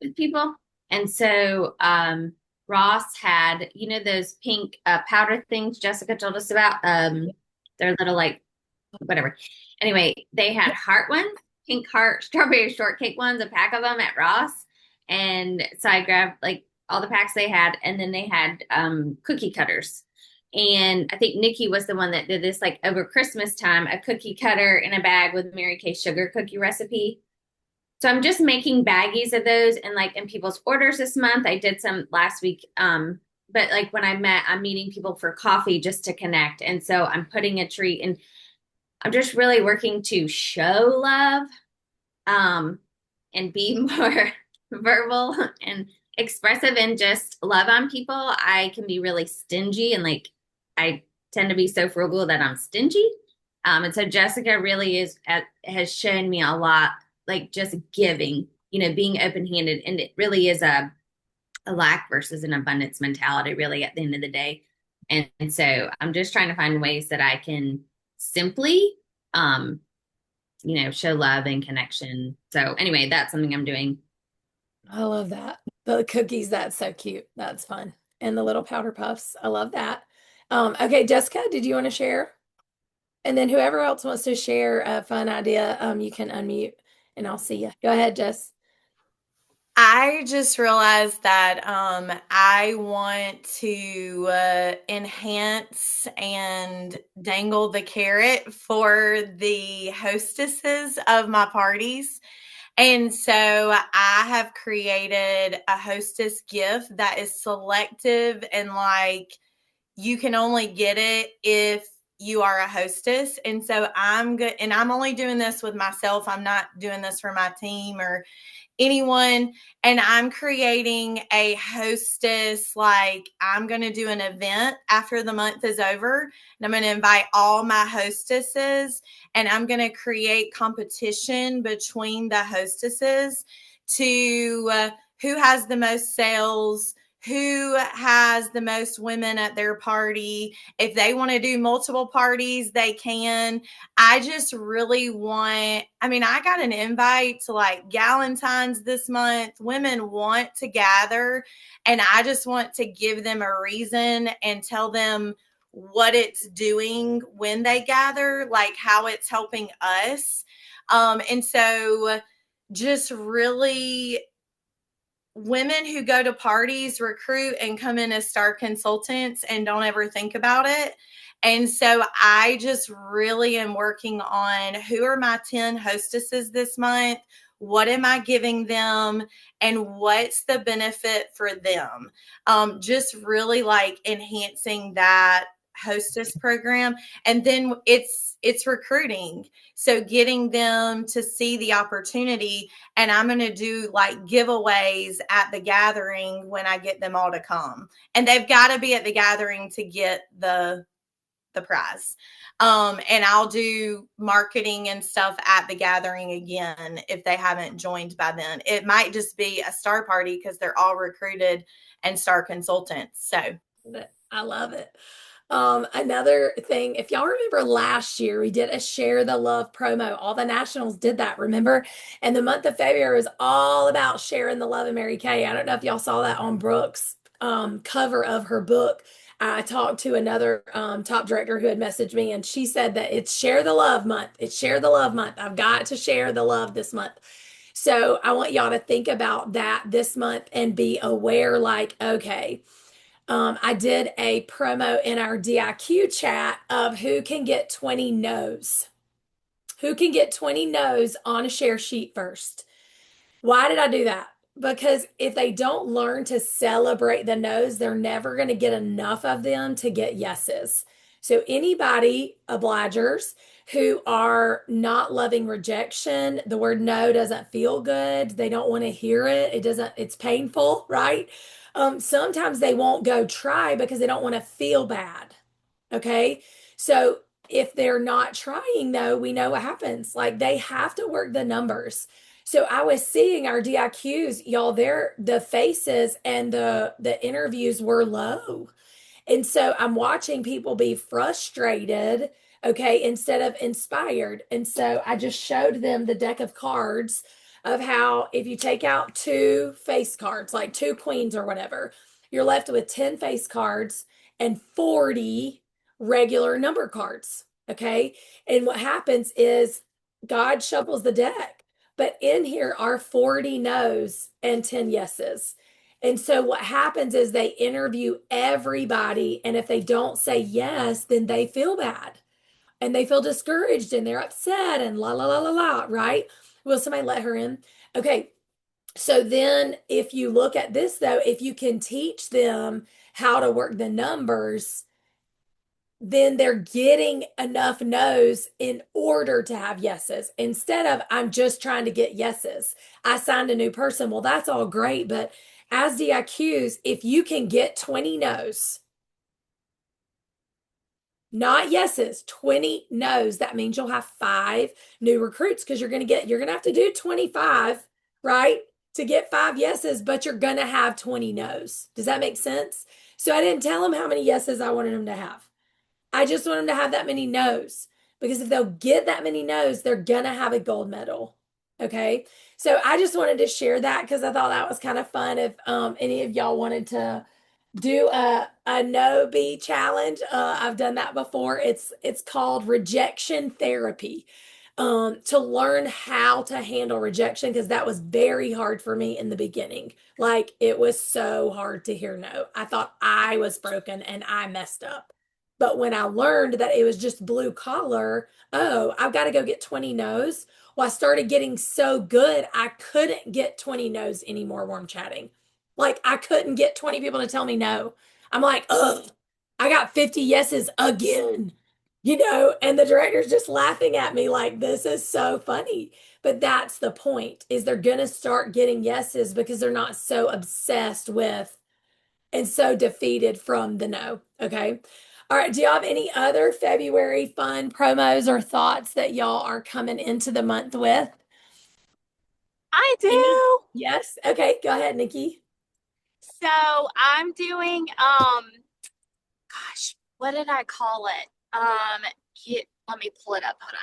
with people. And so Ross had, those pink powder things Jessica told us about. They're little like, whatever. Anyway, they had heart ones, pink heart, strawberry shortcake ones, a pack of them at Ross. And so I grabbed like all the packs they had, and then they had cookie cutters. And I think Nikki was the one that did this like over Christmas time, a cookie cutter in a bag with Mary Kay sugar cookie recipe. So I'm just making baggies of those and like in people's orders this month. I did some last week. But like when I'm meeting people for coffee just to connect. And so I'm putting a treat and I'm just really working to show love, and be more verbal and expressive and just love on people. I can be really stingy and like I tend to be so frugal that I'm stingy. And so Jessica really has shown me a lot, like just giving, being open-handed, and it really is a lack versus an abundance mentality, really, at the end of the day. And so I'm just trying to find ways that I can simply, show love and connection. So anyway, that's something I'm doing. I love that. The cookies, that's so cute. That's fun. And the little powder puffs. I love that. Okay, Jessica, did you want to share? And then whoever else wants to share a fun idea, you can unmute and I'll see you. Go ahead, Jess. I just realized that I want to enhance and dangle the carrot for the hostesses of my parties. And so I have created a hostess gift that is selective and like you can only get it if you are a hostess. And so I'm good. And I'm only doing this with myself. I'm not doing this for my team or anyone. And I'm creating a hostess, like I'm going to do an event after the month is over. And I'm going to invite all my hostesses and I'm going to create competition between the hostesses to who has the most sales, who has the most women at their party. If they want to do multiple parties, they can. I just really want, I got an invite to like Galentine's this month. Women want to gather, and I just want to give them a reason and tell them what it's doing when they gather, like how it's helping us. And so just really, women who go to parties recruit and come in as star consultants and don't ever think about it. And so I just really am working on who are my 10 hostesses this month? What am I giving them? And what's the benefit for them? Just really like enhancing that hostess program. And then it's recruiting. So getting them to see the opportunity, and I'm going to do like giveaways at the gathering when I get them all to come. And they've got to be at the gathering to get the prize. And I'll do marketing and stuff at the gathering again if they haven't joined by then. It might just be a star party because they're all recruited and star consultants. So I love it. Another thing, if y'all remember last year, we did a Share the Love promo. All the nationals did that, remember? And the month of February was all about sharing the love of Mary Kay. I don't know if y'all saw that on Brooke's cover of her book. I talked to another top director who had messaged me, and she said that it's Share the Love month. It's Share the Love month. I've got to share the love this month. So I want y'all to think about that this month and be aware, like, okay, I did a promo in our DIQ chat of who can get 20 no's. Who can get 20 no's on a share sheet first? Why did I do that? Because if they don't learn to celebrate the no's, they're never going to get enough of them to get yeses. So anybody, obligers, who are not loving rejection, the word no doesn't feel good. They don't want to hear it. It's painful, right? Sometimes they won't go try because they don't want to feel bad. Okay. So if they're not trying, though, we know what happens. Like they have to work the numbers. So I was seeing our DIQs, y'all, the faces and the interviews were low. And so I'm watching people be frustrated, okay, instead of inspired. And so I just showed them the deck of cards of how if you take out 2 face cards, like 2 queens or whatever, you're left with 10 face cards and 40 regular number cards, okay? And what happens is God shuffles the deck. But in here are 40 no's and 10 yeses. And so what happens is they interview everybody, and if they don't say yes, then they feel bad and they feel discouraged and they're upset and la la la la la, right? Will somebody let her in? Okay. So then if you look at this though, if you can teach them how to work the numbers, then they're getting enough no's in order to have yeses instead of I'm just trying to get yeses. I signed a new person. Well, that's all great, but as DIQs, if you can get 20 no's, not yeses, 20 no's, that means you'll have 5 new recruits because you're going to have to do 25, right? To get 5 yeses, but you're going to have 20 no's. Does that make sense? So I didn't tell them how many yeses I wanted them to have. I just want them to have that many no's because if they'll get that many no's, they're going to have a gold medal. Okay. So I just wanted to share that because I thought that was kind of fun. If any of y'all wanted to do a no be challenge, I've done that before. It's called rejection therapy. To learn how to handle rejection because that was very hard for me in the beginning. Like it was so hard to hear no. I thought I was broken and I messed up. But when I learned that it was just blue collar, oh, I've got to go get 20 no's. Well, I started getting so good, I couldn't get 20 no's anymore warm chatting. Like I couldn't get 20 people to tell me no. I'm like, ugh, I got 50 yeses again, and the director's just laughing at me like, this is so funny. But that's the point, is they're going to start getting yeses because they're not so obsessed with and so defeated from the no. Okay. All right. Do y'all have any other February fun promos or thoughts that y'all are coming into the month with? I do. Yes. Okay. Go ahead, Nikki. So I'm doing, gosh, what did I call it? Let me pull it up. Hold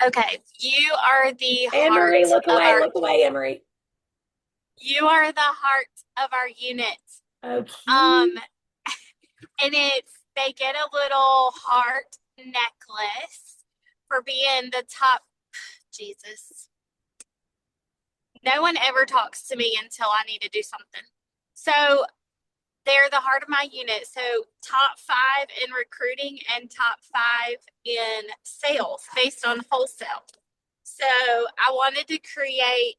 on. Okay. You are the Emery, heart look of away, our, look away, Emery. you are the heart of our unit. Okay. And they get a little heart necklace for being the top. Jesus. No one ever talks to me until I need to do something. So they're the heart of my unit. So top 5 in recruiting and top 5 in sales based on wholesale. So I wanted to create,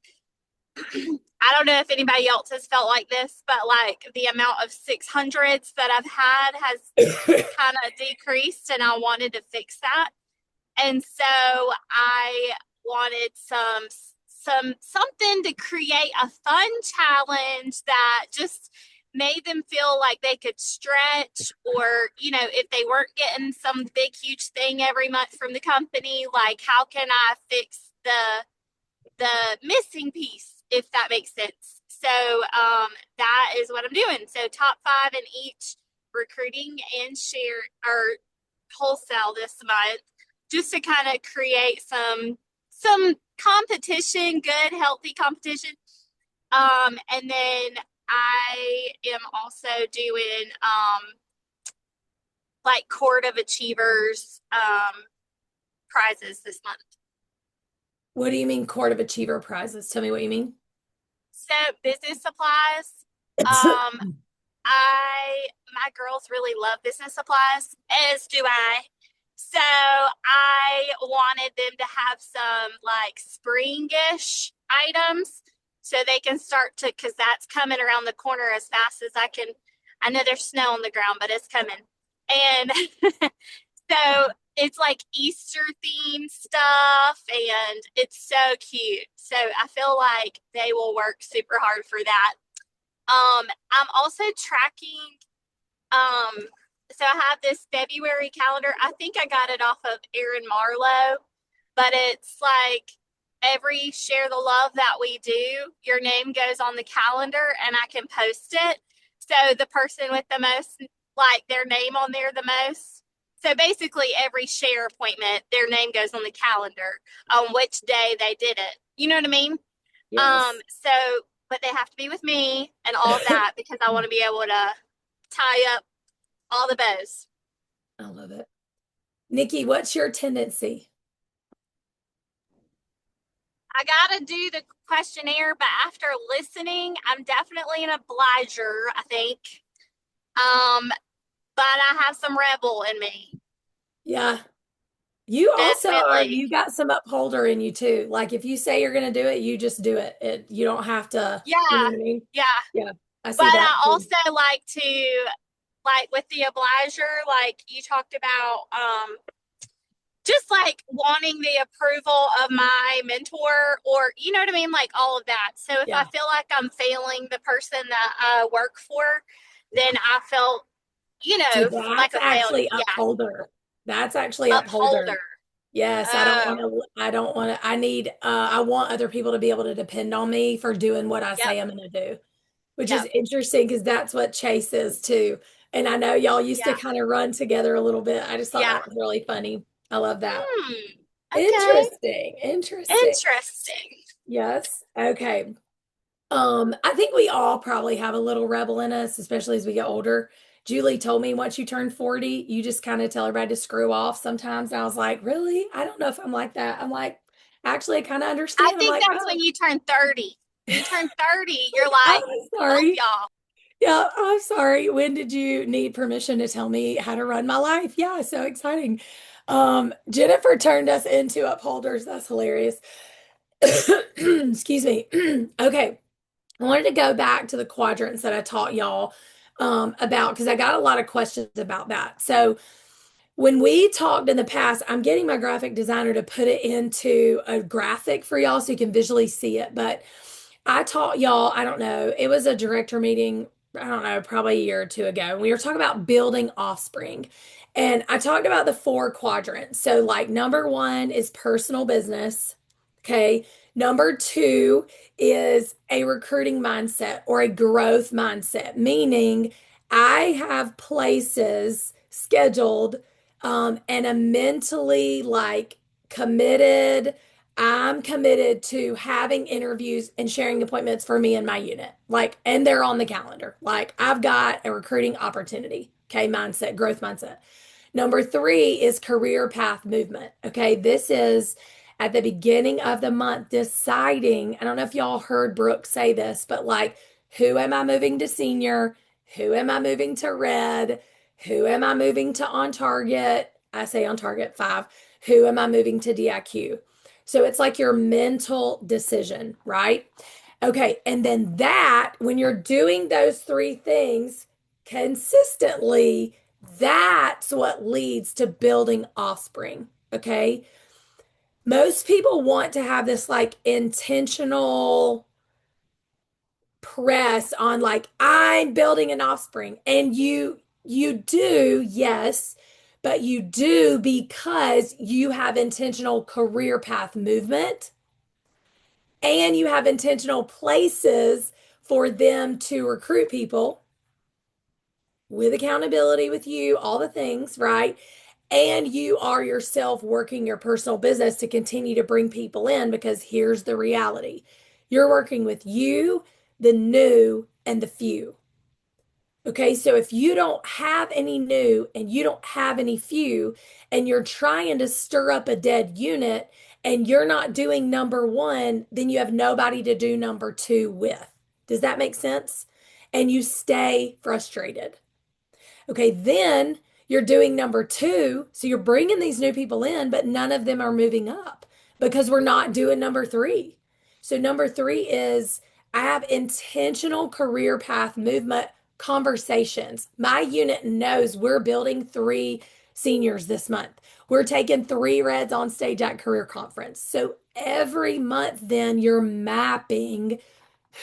I don't know if anybody else has felt like this, but like the amount of 600s that I've had has kind of decreased and I wanted to fix that. And so I wanted something to create a fun challenge that just made them feel like they could stretch, or if they weren't getting some big huge thing every month from the company, like how can I fix the missing piece, if that makes sense. So that is what I'm doing. So top 5 in each recruiting and share or wholesale this month, just to kind of create some competition, good, healthy competition. And then I am also doing like Court of Achievers prizes this month. What do you mean Court of Achiever prizes? Tell me what you mean. So business supplies. My girls really love business supplies, as do I. So I wanted them to have some like springish items so they can start to, because that's coming around the corner as fast as I can. I know there's snow on the ground, but it's coming. And so it's like Easter themed stuff and it's so cute. So I feel like they will work super hard for that. I'm also tracking, so I have this February calendar. I think I got it off of Erin Marlowe, but it's like every share the love that we do, your name goes on the calendar and I can post it. So the person with the most, like their name on there the most. So basically every share appointment, their name goes on the calendar on which day they did it. You know what I mean? Yes. But they have to be with me and all of that because I want to be able to tie up all the bows. I love it. Nikki, what's your tendency? I gotta do the questionnaire, but after listening, I'm definitely an obliger, I think. But I have some rebel in me. Yeah. You also are, Definitely. you got some upholder in you too. Like if you say you're going to do it, you just do it. You don't have to, you know Yeah, what I mean? yeah. Yeah, I But see that I too. also like to, like with the obliger, like you talked about, just like wanting the approval of my mentor, or you know what I mean, like all of that. So if I Yeah. feel like I'm failing the person that I work for, then I felt, So like that's a failure. actually Yeah, upholder. That's actually upholder. upholder. Yes, Oh, I don't want to, I need, I want other people to be able to depend on me for doing what I yep, say I'm going to do, which is yep, interesting because that's what Chase is too. And I know y'all used to yeah, kind of run together a little bit. I just thought yeah. that was really funny. I love that. Okay, Interesting. Interesting. interesting. Yes. Okay. I think we all probably have a little rebel in us, especially as we get older. Julie told me once you turn 40, you just kind of tell everybody to screw off sometimes. And I was like, really? I don't know if I'm like that. I'm like, actually, I kind of I understand. I'm think like, that's when oh, you turn 30. When you turn 30, you're I'm like, help sorry. y'all. Yeah, I'm sorry. When did you need permission to tell me how to run my life? Yeah, so exciting. Jennifer turned us into upholders. That's hilarious. Excuse me. Okay. I wanted to go back to the quadrants that I taught y'all about because I got a lot of questions about that. So when we talked in the past, I'm getting my graphic designer to put it into a graphic for y'all so you can visually see it. But I taught y'all, I don't know, it was a director meeting, I don't know, probably a year or two ago. We were talking about building offspring. And I talked about the four quadrants. So, like, number one is personal business. Okay. Number two is a recruiting mindset or a growth mindset, meaning I have places scheduled and a mentally like committed. I'm committed to having interviews and sharing appointments for me and my unit. Like, and they're on the calendar. Like, I've got a recruiting opportunity. Okay. Mindset, growth mindset. Number three is career path movement. Okay. This is at the beginning of the month deciding. I don't know if y'all heard Brooke say this, but like, who am I moving to senior? Who am I moving to red? Who am I moving to on target? I say on target 5. Who am I moving to DIQ? So it's like your mental decision, right? Okay. And then that, when you're doing those three things consistently, that's what leads to building offspring. Okay. Most people want to have this like intentional press on like I'm building an offspring, and you do, yes, but you do because you have intentional career path movement and you have intentional places for them to recruit people with accountability with you, all the things, right? And you are yourself working your personal business to continue to bring people in because here's the reality. You're working with you, the new, and the few. Okay, so if you don't have any new and you don't have any few, and you're trying to stir up a dead unit and you're not doing number one, then you have nobody to do number two with. Does that make sense? And you stay frustrated. Okay, then you're doing number two. So you're bringing these new people in, but none of them are moving up because we're not doing number three. So, number three is I have intentional career path movement conversations. My unit knows we're building 3 seniors this month. We're taking 3 reds on stage at career conference. So, every month, then you're mapping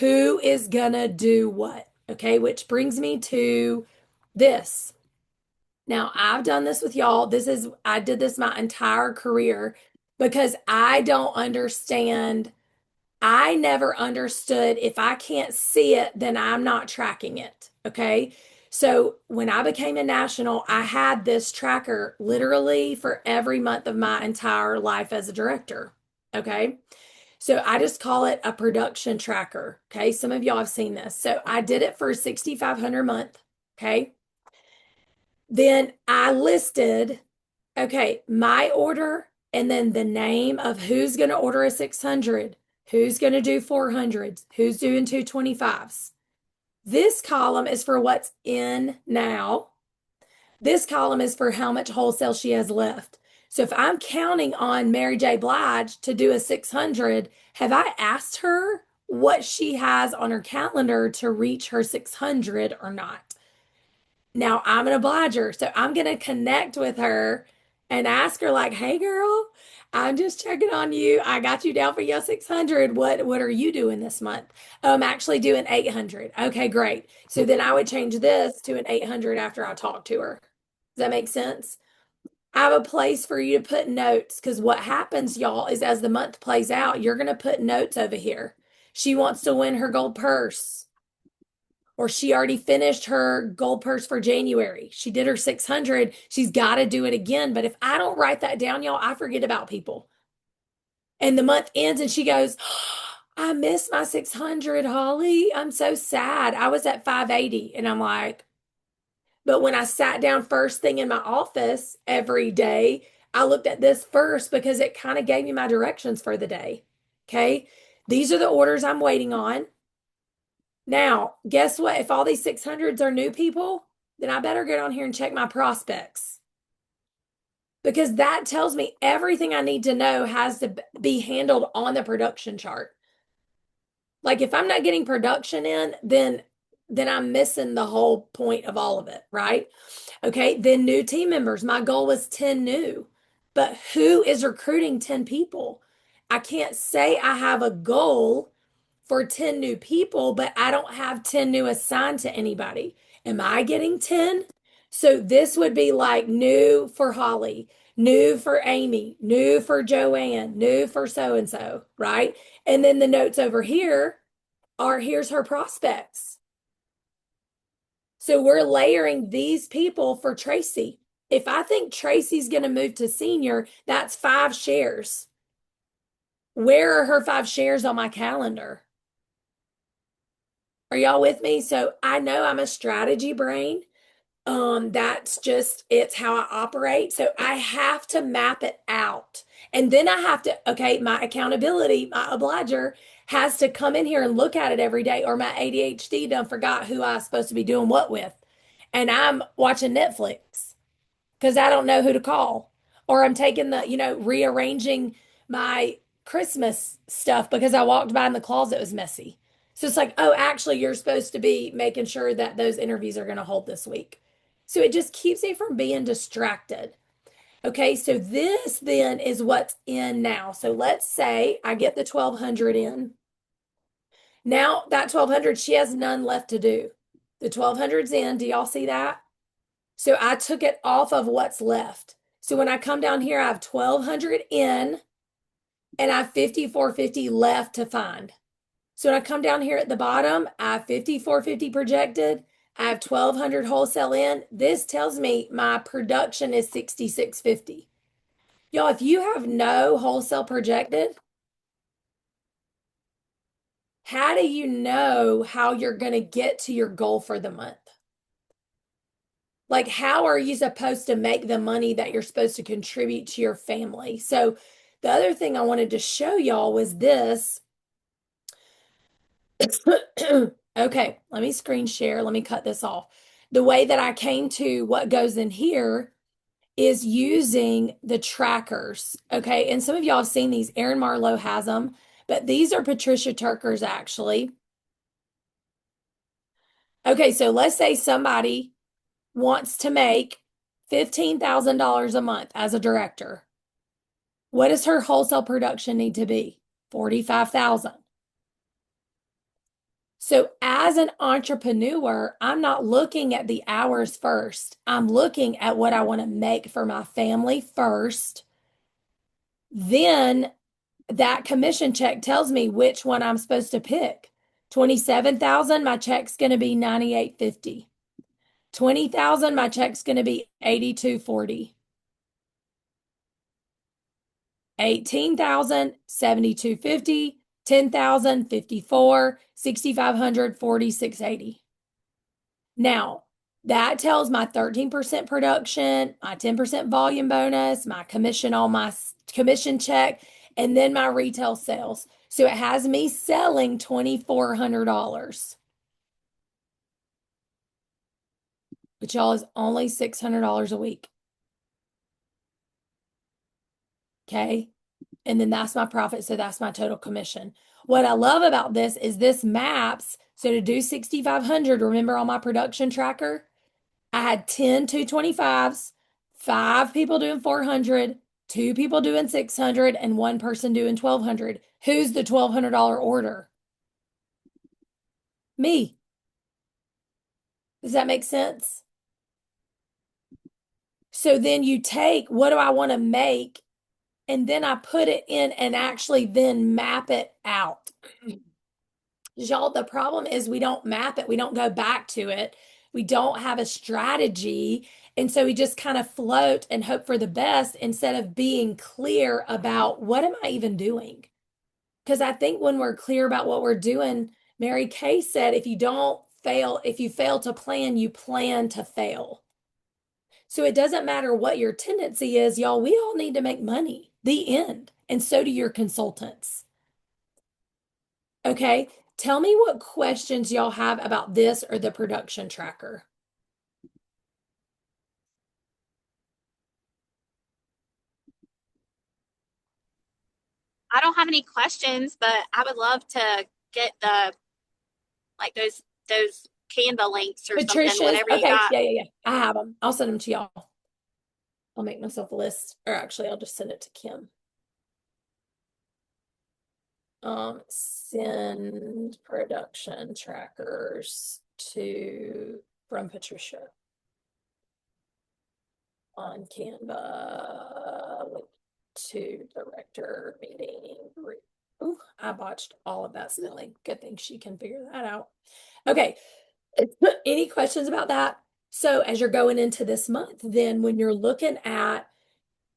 who is gonna do what. Okay, which brings me to this. Now, I've done this with y'all. I did this my entire career because I don't understand. I never understood if I can't see it, then I'm not tracking it. Okay. So when I became a national, I had this tracker literally for every month of my entire life as a director. Okay. So I just call it a production tracker. Okay. Some of y'all have seen this. So I did it for 6,500 a month. Okay. Then I listed, okay, my order and then the name of who's going to order a 600, Who's going to do 400s? Who's doing 225s? This column is for what's in now. This column is for how much wholesale she has left. So if I'm counting on Mary J. Blige to do a 600, have I asked her what she has on her calendar to reach her 600 or not? Now I'm an obliger, so I'm going to connect with her and ask her like, hey girl, I'm just checking on you. I got you down for your 600. What are you doing this month? Oh, I'm actually doing 800. Okay, great. So then I would change this to an 800 after I talk to her. Does that make sense? I have a place for you to put notes, because what happens, y'all, is as the month plays out, you're going to put notes over here. She wants to win her gold purse, or she already finished her gold purse for January. She did her 600. She's got to do it again. But if I don't write that down, y'all, I forget about people. And the month ends and she goes, I missed my 600, Holly. I'm so sad. I was at 580. And I'm like, but when I sat down first thing in my office every day, I looked at this first because it kind of gave me my directions for the day. Okay. These are the orders I'm waiting on. Now, guess what? If all these 600s are new people, then I better get on here and check my prospects, because that tells me everything I need to know has to be handled on the production chart. Like if I'm not getting production in, then I'm missing the whole point of all of it, right? Okay, then new team members. My goal was 10 new, but who is recruiting 10 people? I can't say I have a goal for 10 new people, but I don't have 10 new assigned to anybody. Am I getting 10? So this would be like new for Holly, new for Amy, new for Joanne, new for so-and-so, right? And then the notes over here are, here's her prospects. So we're layering these people for Tracy. If I think Tracy's going to move to senior, that's 5 shares. Where are her 5 shares on my calendar? Are y'all with me? So I know I'm a strategy brain. That's just, it's how I operate. So I have to map it out. And then I have to, okay, my accountability, my obliger has to come in here and look at it every day, or my ADHD done forgot who I was supposed to be doing what with. And I'm watching Netflix because I don't know who to call. Or I'm taking the, rearranging my Christmas stuff because I walked by and the closet was messy. So it's like, oh, actually, you're supposed to be making sure that those interviews are going to hold this week. So it just keeps me from being distracted. Okay, so this then is what's in now. So let's say I get the 1,200 in. Now that 1,200, she has none left to do. The 1,200's in. Do y'all see that? So I took it off of what's left. So when I come down here, I have 1,200 in and I have 5,450 left to find. So when I come down here at the bottom, I have 5,450 projected. I have 1,200 wholesale in. This tells me my production is 6,650. Y'all, if you have no wholesale projected, how do you know how you're going to get to your goal for the month? Like, how are you supposed to make the money that you're supposed to contribute to your family? So the other thing I wanted to show y'all was this. Okay, let me screen share. Let me cut this off. The way that I came to what goes in here is using the trackers. Okay, and some of y'all have seen these. Erin Marlowe has them, but these are Patricia Turker's actually. Okay, so let's say somebody wants to make $15,000 a month as a director. What does her wholesale production need to be? 45,000. So as an entrepreneur, I'm not looking at the hours first. I'm looking at what I want to make for my family first. Then that commission check tells me which one I'm supposed to pick. 27,000, my check's going to be 98.50. 20,000, my check's going to be 82.40. 18,000, 72.50. 10,000, 54, 6,500, 4680. Now, that tells my 13% production, my 10% volume bonus, my commission on my commission check, and then my retail sales. So it has me selling $2,400, which y'all is only $600 a week. Okay. And then that's my profit. So that's my total commission. What I love about this is this maps. So to do 6,500, remember on my production tracker, I had 10 225s, 5 people doing 400, 2 people doing 600, and 1 person doing 1,200. Who's the $1,200 order? Me. Does that make sense? So then you take, what do I want to make? And then I put it in and actually then map it out. Y'all, the problem is we don't map it. We don't go back to it. We don't have a strategy. And so we just kind of float and hope for the best instead of being clear about what am I even doing? Because I think when we're clear about what we're doing, Mary Kay said, if you fail to plan, you plan to fail. So it doesn't matter what your tendency is, y'all, we all need to make money, the end. And so do your consultants. Okay, tell me what questions y'all have about this or the production tracker. I don't have any questions, but I would love to get like those Canva links or Patricia's, something, whatever you okay, got. yeah. I have them. I'll send them to y'all. I'll make myself a list, or actually I'll just send it to Kim. Send production trackers from Patricia on Canva to director meeting. Ooh, I botched all of that spelling. Good thing she can figure that out. Okay. Any questions about that? So as you're going into this month, then when you're looking at,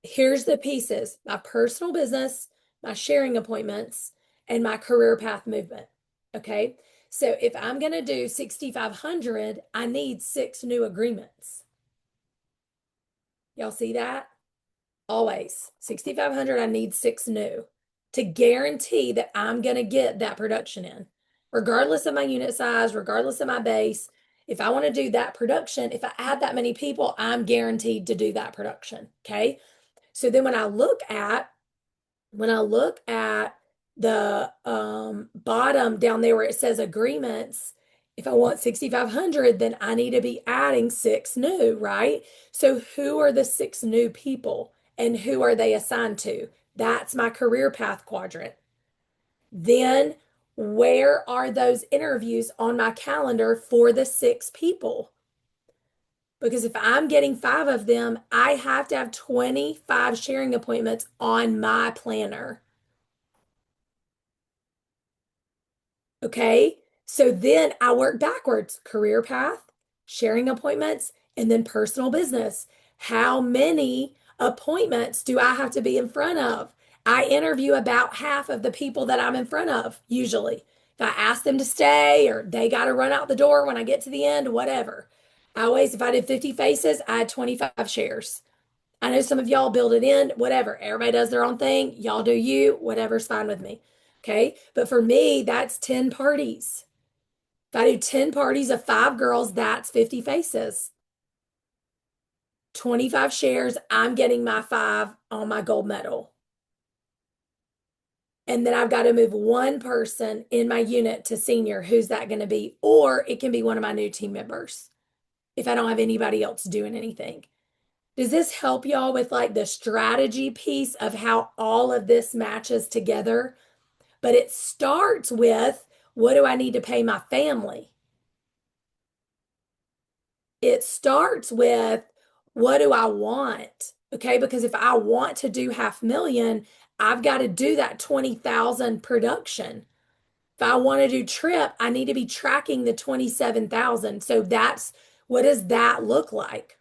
here's the pieces, my personal business, my sharing appointments, and my career path movement. Okay. So if I'm going to do 6,500, I need 6 new agreements. Y'all see that? Always 6,500, I need 6 new to guarantee that I'm going to get that production in, regardless of my unit size, regardless of my base. If I want to do that production, if I add that many people, I'm guaranteed to do that production. Okay. So then when I look at the bottom down there where it says agreements, if I want 6,500, then I need to be adding 6 new, right? So who are the 6 new people and who are they assigned to? That's my career path quadrant. Then where are those interviews on my calendar for the 6 people? Because if I'm getting 5 of them, I have to have 25 sharing appointments on my planner. Okay, so then I work backwards: career path, sharing appointments, and then personal business. How many appointments do I have to be in front of? I interview about half of the people that I'm in front of, usually. If I ask them to stay or they got to run out the door when I get to the end, whatever. If I did 50 faces, I had 25 shares. I know some of y'all build it in, whatever. Everybody does their own thing. Y'all do you, whatever's fine with me. Okay. But for me, that's 10 parties. If I do 10 parties of 5 girls, that's 50 faces. 25 shares, I'm getting my 5 on my gold medal. And then I've got to move 1 person in my unit to senior. Who's that going to be? Or it can be one of my new team members if I don't have anybody else doing anything. Does this help y'all with like the strategy piece of how all of this matches together? But it starts with, what do I need to pay my family? It starts with, what do I want? Okay, because if I want to do 500,000, I've got to do that 20,000 production. If I want to do trip, I need to be tracking the 27,000. So what does that look like?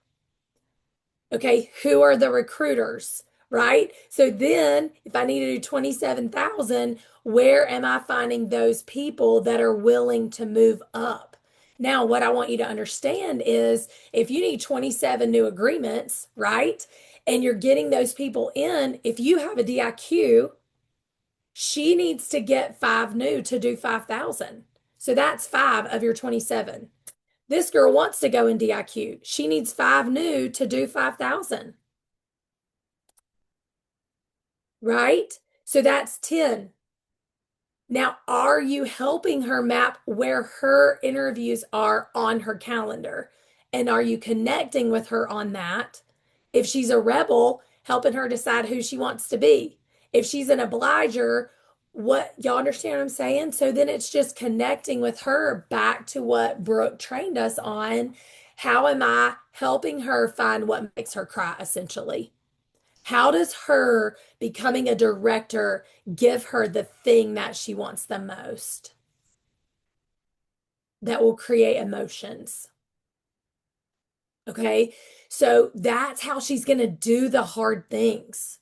Okay, who are the recruiters, right? So then if I need to do 27,000, where am I finding those people that are willing to move up? Now, what I want you to understand is if you need 27 new agreements, right? And you're getting those people in, if you have a DIQ, She needs to get 5 new to do 5,000. So that's 5 of your 27. This girl wants to go in DIQ. She needs 5 new to do 5,000. Right? So that's 10. Now, are you helping her map where her interviews are on her calendar? And are you connecting with her on that? If she's a rebel, helping her decide who she wants to be. If she's an obliger, what y'all understand what I'm saying? So then it's just connecting with her back to what Brooke trained us on. How am I helping her find what makes her cry, essentially? How does her becoming a director give her the thing that she wants the most that will create emotions? Okay, so that's how she's going to do the hard things,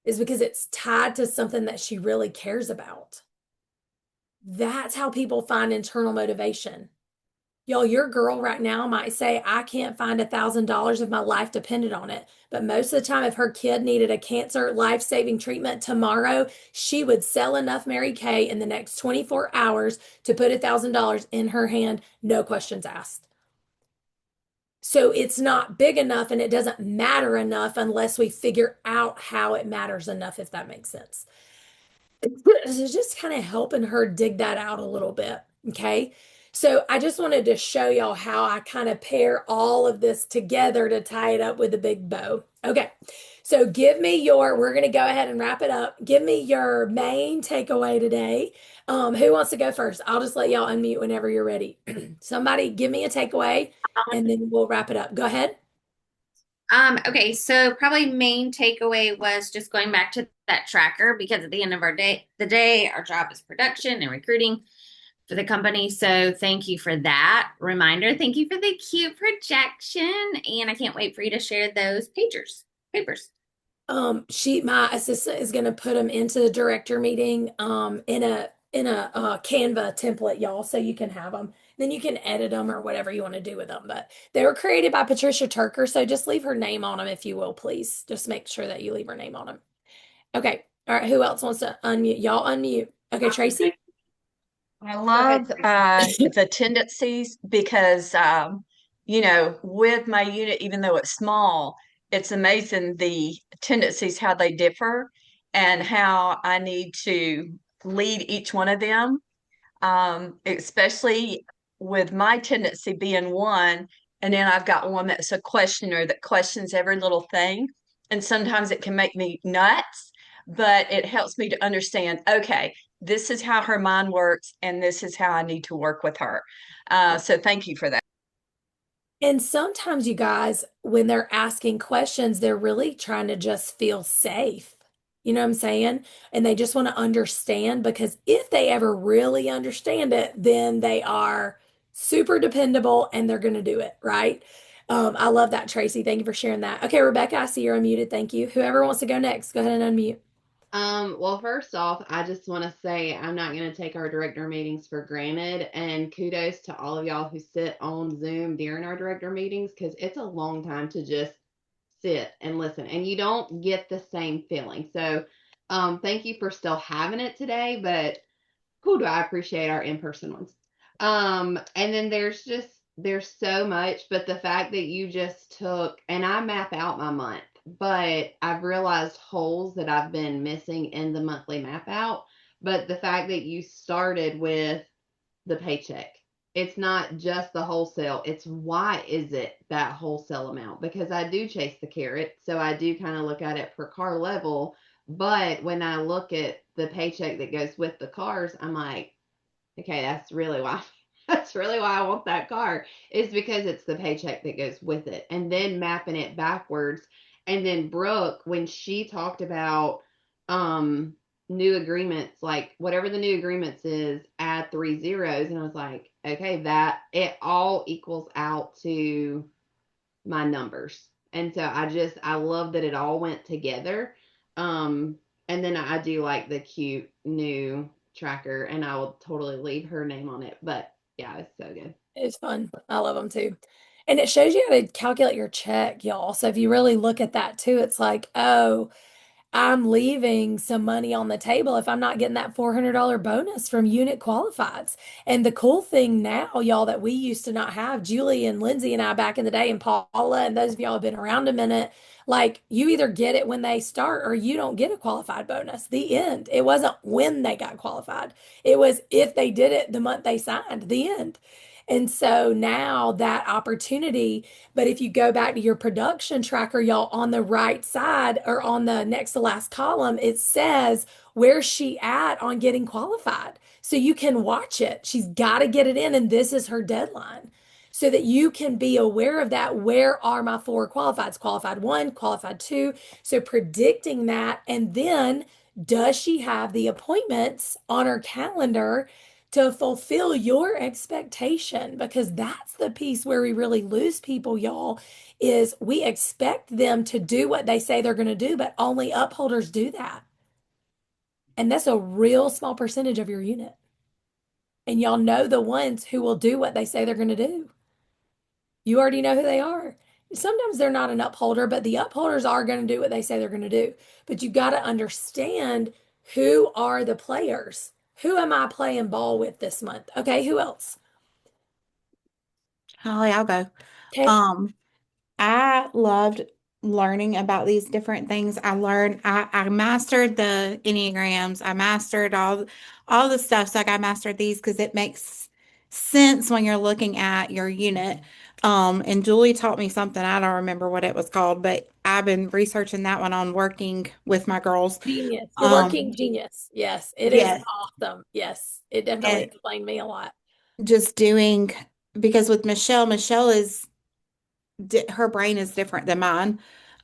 is because it's tied to something that she really cares about. That's how people find internal motivation. Y'all, your girl right now might say, I can't find $1,000 if my life depended on it. But most of the time, if her kid needed a cancer life-saving treatment tomorrow, she would sell enough Mary Kay in the next 24 hours to put $1,000 in her hand, no questions asked. So it's not big enough and it doesn't matter enough unless we figure out how it matters enough, if that makes sense. It's just kind of helping her dig that out a little bit. Okay. So I just wanted to show y'all how I kind of pair all of this together to tie it up with a big bow. Okay. So give me we're going to go ahead and wrap it up. Give me your main takeaway today. Who wants to go first? I'll just let y'all unmute whenever you're ready. Somebody give me a takeaway and then we'll wrap it up. Go ahead. Okay, so probably main takeaway was just going back to that tracker, because at the end of the day, our job is production and recruiting for the company. So thank you for that reminder. Thank you for the cute projection. And I can't wait for you to share those papers. My assistant is going to put them into the director meeting in a Canva template, y'all, so you can have them. Then you can edit them or whatever you want to do with them. But they were created by Patricia Turker, so just leave her name on them if you will, please. Just make sure that you leave her name on them. Okay. All right. Who else wants to unmute? Y'all unmute. Okay, Tracy. I love the tendencies because, with my unit, even though it's small, it's amazing the tendencies, how they differ and how I need to lead each one of them, especially with my tendency being one. And then I've got one that's a questioner that questions every little thing. And sometimes it can make me nuts, but it helps me to understand, okay, this is how her mind works, and this is how I need to work with her. So thank you for that. And sometimes, you guys, when they're asking questions, they're really trying to just feel safe. You know what I'm saying? And they just want to understand, because if they ever really understand it, then they are super dependable and they're going to do it, right? I love that, Tracy. Thank you for sharing that. Okay, Rebecca, I see you're unmuted. Thank you. Whoever wants to go next, go ahead and unmute. Well, first off, I just want to say I'm not going to take our director meetings for granted, and kudos to all of y'all who sit on Zoom during our director meetings, because it's a long time to just sit and listen, and you don't get the same feeling. So, thank you for still having it today, but cool, do I appreciate our in-person ones. And then there's so much, but the fact that you just took, and I map out my month, but I've realized holes that I've been missing in the monthly map out. But the fact that you started with the paycheck, it's not just the wholesale, it's why is it that wholesale amount? Because I do chase the carrot, so I do kind of look at it per car level. But when I look at the paycheck that goes with the cars, I'm like, okay, that's really why I want that car, is because it's the paycheck that goes with it, and then mapping it backwards. And then Brooke, when she talked about new agreements, like whatever the new agreements is, add 3 zeros, and I was like, okay, that it all equals out to my numbers. And so I love that it all went together. And then I do like the cute new tracker, and I will totally leave her name on it. But yeah, it's so good. It's fun. I love them too. And it shows you how to calculate your check, y'all. So if you really look at that too, it's like, oh, I'm leaving some money on the table if I'm not getting that $400 bonus from unit qualifieds. And the cool thing now, y'all, that we used to not have, Julie and Lindsay and I back in the day, and Paula, and those of y'all have been around a minute, like you either get it when they start or you don't get a qualified bonus. The end. It wasn't when they got qualified. It was if they did it the month they signed, the end. And so now that opportunity, but if you go back to your production tracker, y'all, on the right side or on the next to last column, it says, where's she at on getting qualified? So you can watch it. She's got to get it in, and this is her deadline. So that you can be aware of that. Where are my 4 qualifieds? Qualified 1, qualified 2. So predicting that. And then does she have the appointments on her calendar to fulfill your expectation? Because that's the piece where we really lose people, y'all, is we expect them to do what they say they're going to do, but only upholders do that. And that's a real small percentage of your unit. And y'all know the ones who will do what they say they're going to do. You already know who they are. Sometimes they're not an upholder, but the upholders are going to do what they say they're going to do. But you got to understand who are the players. Who am I playing ball with this month? Okay, who else? Holly, I'll go. Okay. I loved learning about these different things. I mastered the Enneagrams. I mastered all the stuff. So like I mastered these because it makes sense when you're looking at your unit. And Julie taught me something. I don't remember what it was called, but I've been researching that one on working with my girls. Genius. You're working genius. Yes, it is awesome. Yes, it definitely explained me a lot. Just doing, because with Michelle is her brain is different than mine.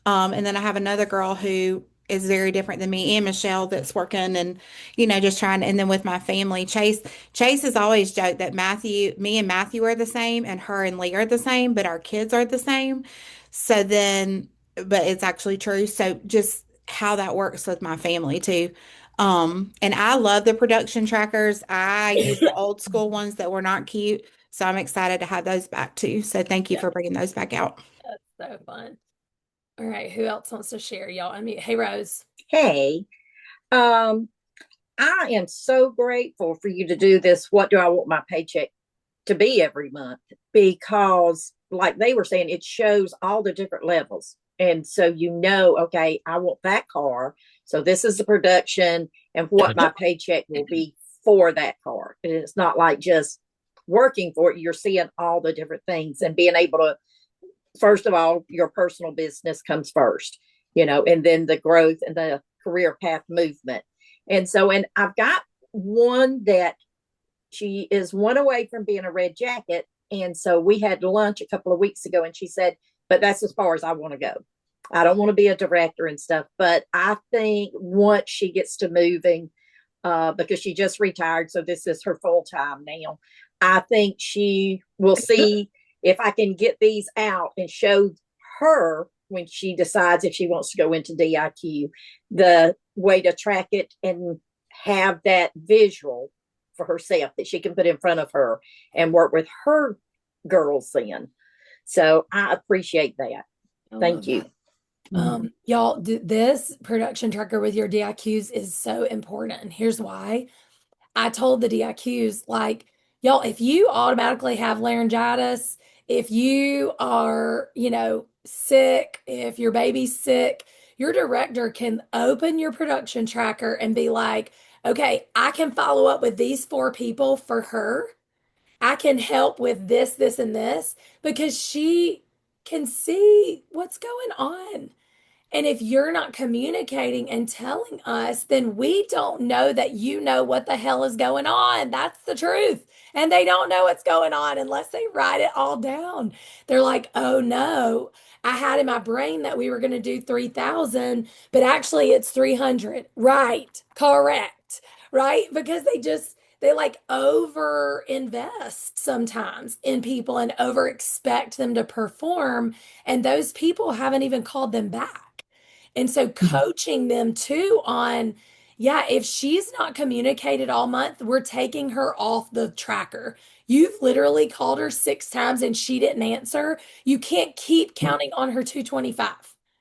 And then I have another girl who is very different than me, and Michelle, that's working and, just trying. And then with my family, Chase has always joked that me and Matthew are the same and her and Lee are the same, but our kids are the same. So then, but it's actually true. So just how that works with my family too. And I love the production trackers. I use the old school ones that were not cute. So I'm excited to have those back too. So thank you for bringing those back out. That's so fun. All right, who else wants to share, y'all? Hey, Rose. Hey, I am so grateful for you to do this. What do I want my paycheck to be every month? Because like they were saying, it shows all the different levels. And so, okay, I want that car. So this is the production and what my paycheck will be for that car. And it's not like just working for it. You're seeing all the different things and being able to, first of all, your personal business comes first, and then the growth and the career path movement. And so, and I've got one that she is one away from being a red jacket. And so we had lunch a couple of weeks ago and she said, but that's as far as I want to go. I don't want to be a director and stuff, but I think once she gets to moving, because she just retired, so this is her full time now, I think she will see if I can get these out and show her when she decides if she wants to go into DIQ, the way to track it and have that visual for herself that she can put in front of her and work with her girls then. So I appreciate that. Thank you. Y'all, this production tracker with your DIQs is so important. And here's why. I told the DIQs, like, y'all, if you automatically have laryngitis, if you are, sick, if your baby's sick, your director can open your production tracker and be like, okay, I can follow up with these 4 people for her. I can help with this, this, and this, because she can see what's going on. And if you're not communicating and telling us, then we don't know that you know what the hell is going on. That's the truth. And they don't know what's going on unless they write it all down. They're like, oh no, I had in my brain that we were going to do 3,000, but actually it's 300. Right. Correct. Right. Because they like over invest sometimes in people and over expect them to perform. And those people haven't even called them back. And so coaching them too on, if she's not communicated all month, we're taking her off the tracker. You've literally called her 6 times and she didn't answer. You can't keep counting on her 225.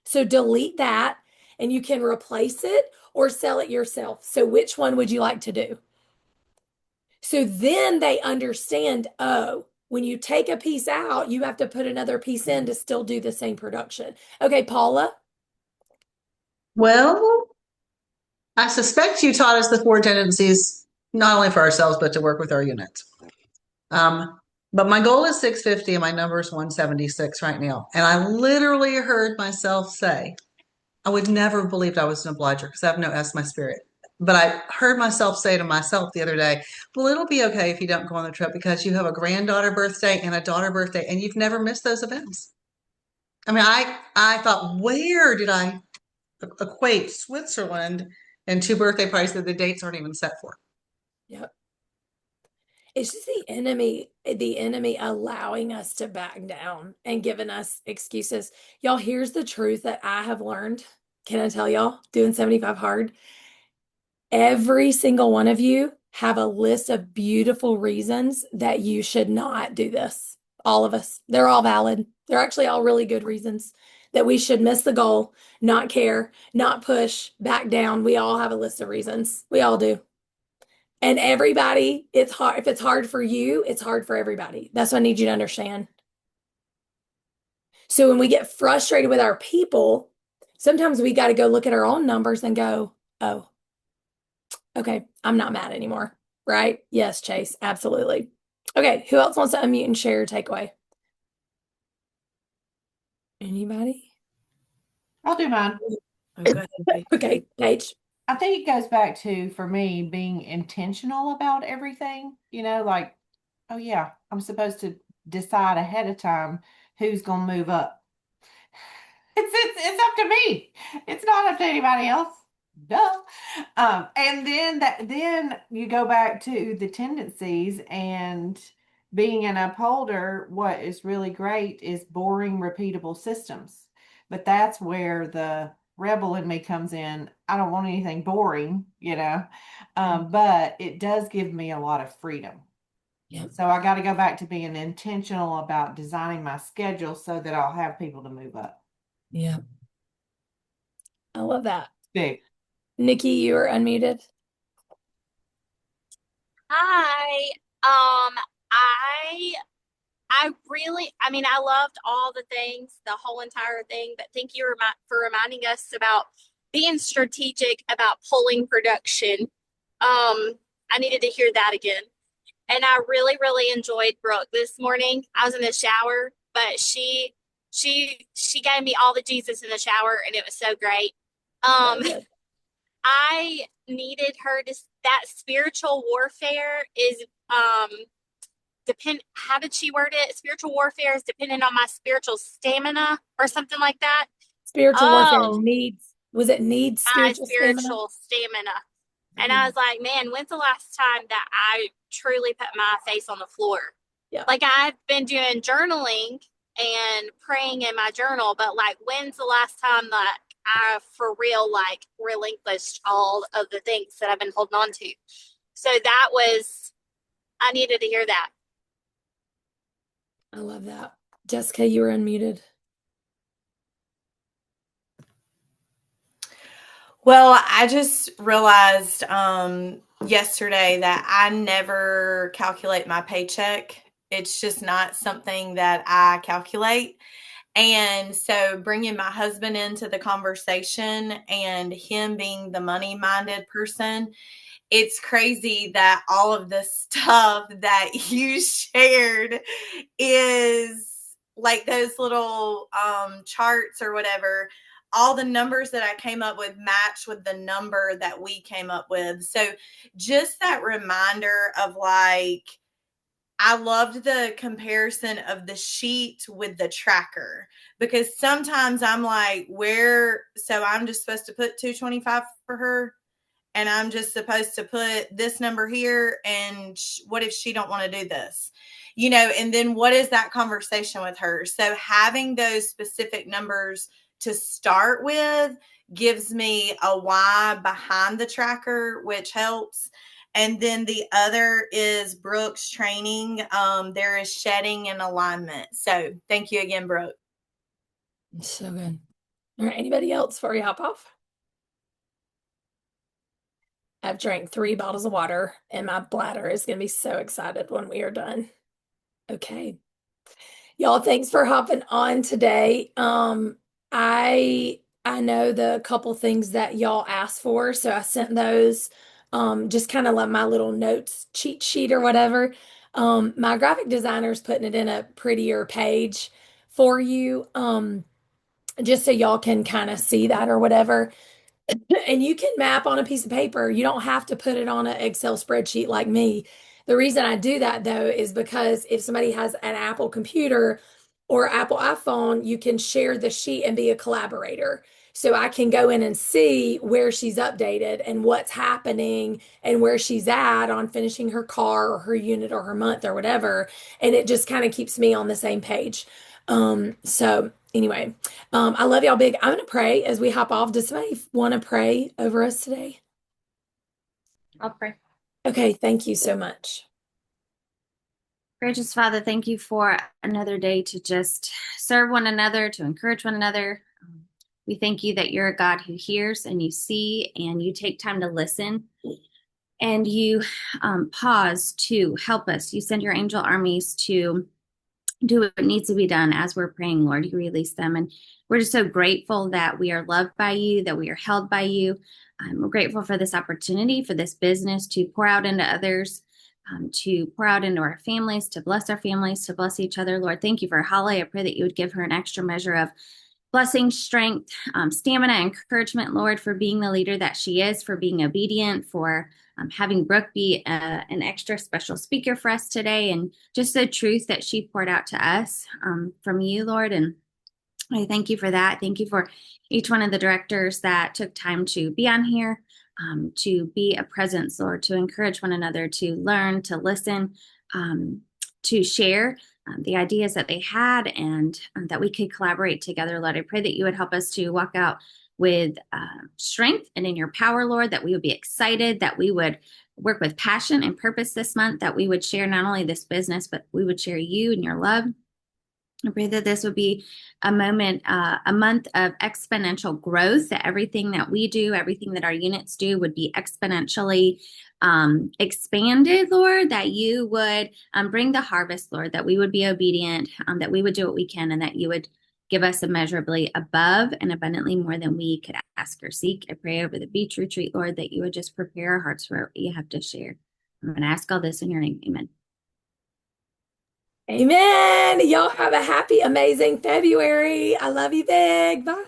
So delete that and you can replace it or sell it yourself. So which one would you like to do? So then they understand, oh, when you take a piece out, you have to put another piece in to still do the same production. Okay, Paula? Well, I suspect you taught us the 4 tendencies, not only for ourselves, but to work with our units. But my goal is 650 and my number is 176 right now. And I literally heard myself say, I would never have believed I was an obliger because I have no S in my spirit. But I heard myself say to myself the other day, well, it'll be okay if you don't go on the trip because you have a granddaughter birthday and a daughter birthday and you've never missed those events. I mean, I thought, where did I equate Switzerland and 2 birthday parties that the dates aren't even set for? Yep. It's just the enemy allowing us to back down and giving us excuses. Y'all, here's the truth that I have learned. Can I tell y'all, doing 75 hard? Every single one of you have a list of beautiful reasons that you should not do this. All of us. They're all valid. They're actually all really good reasons that we should miss the goal, not care, not push, back down. We all have a list of reasons. We all do. And everybody, it's hard. If it's hard for you, it's hard for everybody. That's what I need you to understand. So when we get frustrated with our people, sometimes we got to go look at our own numbers and go, oh, okay, I'm not mad anymore, right? Yes, Chase, absolutely. Okay, who else wants to unmute and share your takeaway? Anybody? I'll do mine. Oh, go ahead. Okay, Paige. I think it goes back to, for me, being intentional about everything. Like, oh yeah, I'm supposed to decide ahead of time who's going to move up. It's up to me. It's not up to anybody else. Duh. And then you go back to the tendencies and being an upholder. What is really great is boring, repeatable systems. But that's where the rebel in me comes in. I don't want anything boring, but it does give me a lot of freedom. Yep. So I got to go back to being intentional about designing my schedule so that I'll have people to move up. Yeah. I love that. Big. Nikki, you are unmuted. Hi. I loved all the things, the whole entire thing, but thank you for reminding us about being strategic about pulling production. I needed to hear that again. And I really, really enjoyed Brooke this morning. I was in the shower, but she gave me all the Jesus in the shower, and it was so great. I needed her to, that spiritual warfare is how did she word it? Spiritual warfare is dependent on my spiritual stamina or something like that. Spiritual warfare needs spiritual stamina. And I was like, man, when's the last time that I truly put my face on the floor? Yeah. Like, I've been doing journaling and praying in my journal, but like, when's the last time that I for real relinquished all of the things that I've been holding on to? So I needed to hear that. I love that. Jessica, you were unmuted. Well, I just realized yesterday that I never calculate my paycheck. It's just not something that I calculate. And so bringing my husband into the conversation and him being the money-minded person, it's crazy that all of the stuff that you shared is like those little charts or whatever. All the numbers that I came up with match with the number that we came up with. So just that reminder of like, I loved the comparison of the sheet with the tracker, because sometimes I'm like, so I'm just supposed to put 225 for her, and I'm just supposed to put this number here, and what if she don't want to do this? And then what is that conversation with her? So having those specific numbers to start with gives me a why behind the tracker, which helps. And then the other is Brooke's training. There is shedding and alignment. So thank you again, Brooke. So good. All right. Anybody else before we hop off? I've drank 3 bottles of water, and my bladder is going to be so excited when we are done. Okay. Y'all, thanks for hopping on today. I know the couple things that y'all asked for, so I sent those. Just kind of like my little notes cheat sheet or whatever. My graphic designer's putting it in a prettier page for you, just so y'all can kind of see that or whatever. And you can map on a piece of paper. You don't have to put it on an Excel spreadsheet like me. The reason I do that though is because if somebody has an Apple computer or Apple iPhone, you can share the sheet and be a collaborator. So I can go in and see where she's updated and what's happening and where she's at on finishing her car or her unit or her month or whatever. And it just kind of keeps me on the same page. So anyway, I love y'all big. I'm going to pray as we hop off. Does somebody want to pray over us today? I'll pray. Okay. Thank you so much. Gracious Father, thank you for another day to just serve one another, to encourage one another. We thank you that you're a God who hears and you see and you take time to listen and you pause to help us. You send your angel armies to do what needs to be done as we're praying, Lord. You release them. And we're just so grateful that we are loved by you, that we are held by you. We're grateful for this opportunity, for this business to pour out into others, to pour out into our families, to bless our families, to bless each other. Lord, thank you for Holly. I pray that you would give her an extra measure of blessing, strength, stamina, encouragement, Lord, for being the leader that she is, for being obedient, for having Brooke be an extra special speaker for us today, and just the truth that she poured out to us from you, Lord. And I thank you for that. Thank you for each one of the directors that took time to be on here, to be a presence, Lord, to encourage one another, to learn, to listen, to share the ideas that they had, and that we could collaborate together, Lord. I pray that you would help us to walk out with strength and in your power, Lord, that we would be excited, that we would work with passion and purpose this month, that we would share not only this business, but we would share you and your love. I pray that this would be a month of exponential growth, that everything that we do, everything that our units do would be exponentially expanded, Lord, that you would bring the harvest, Lord, that we would be obedient, that we would do what we can, and that you would give us immeasurably above and abundantly more than we could ask or seek. I pray over the beach retreat, Lord, that you would just prepare our hearts for what you have to share. I'm going to ask all this in your name. Amen. Amen. Y'all have a happy, amazing February. I love you big. Bye.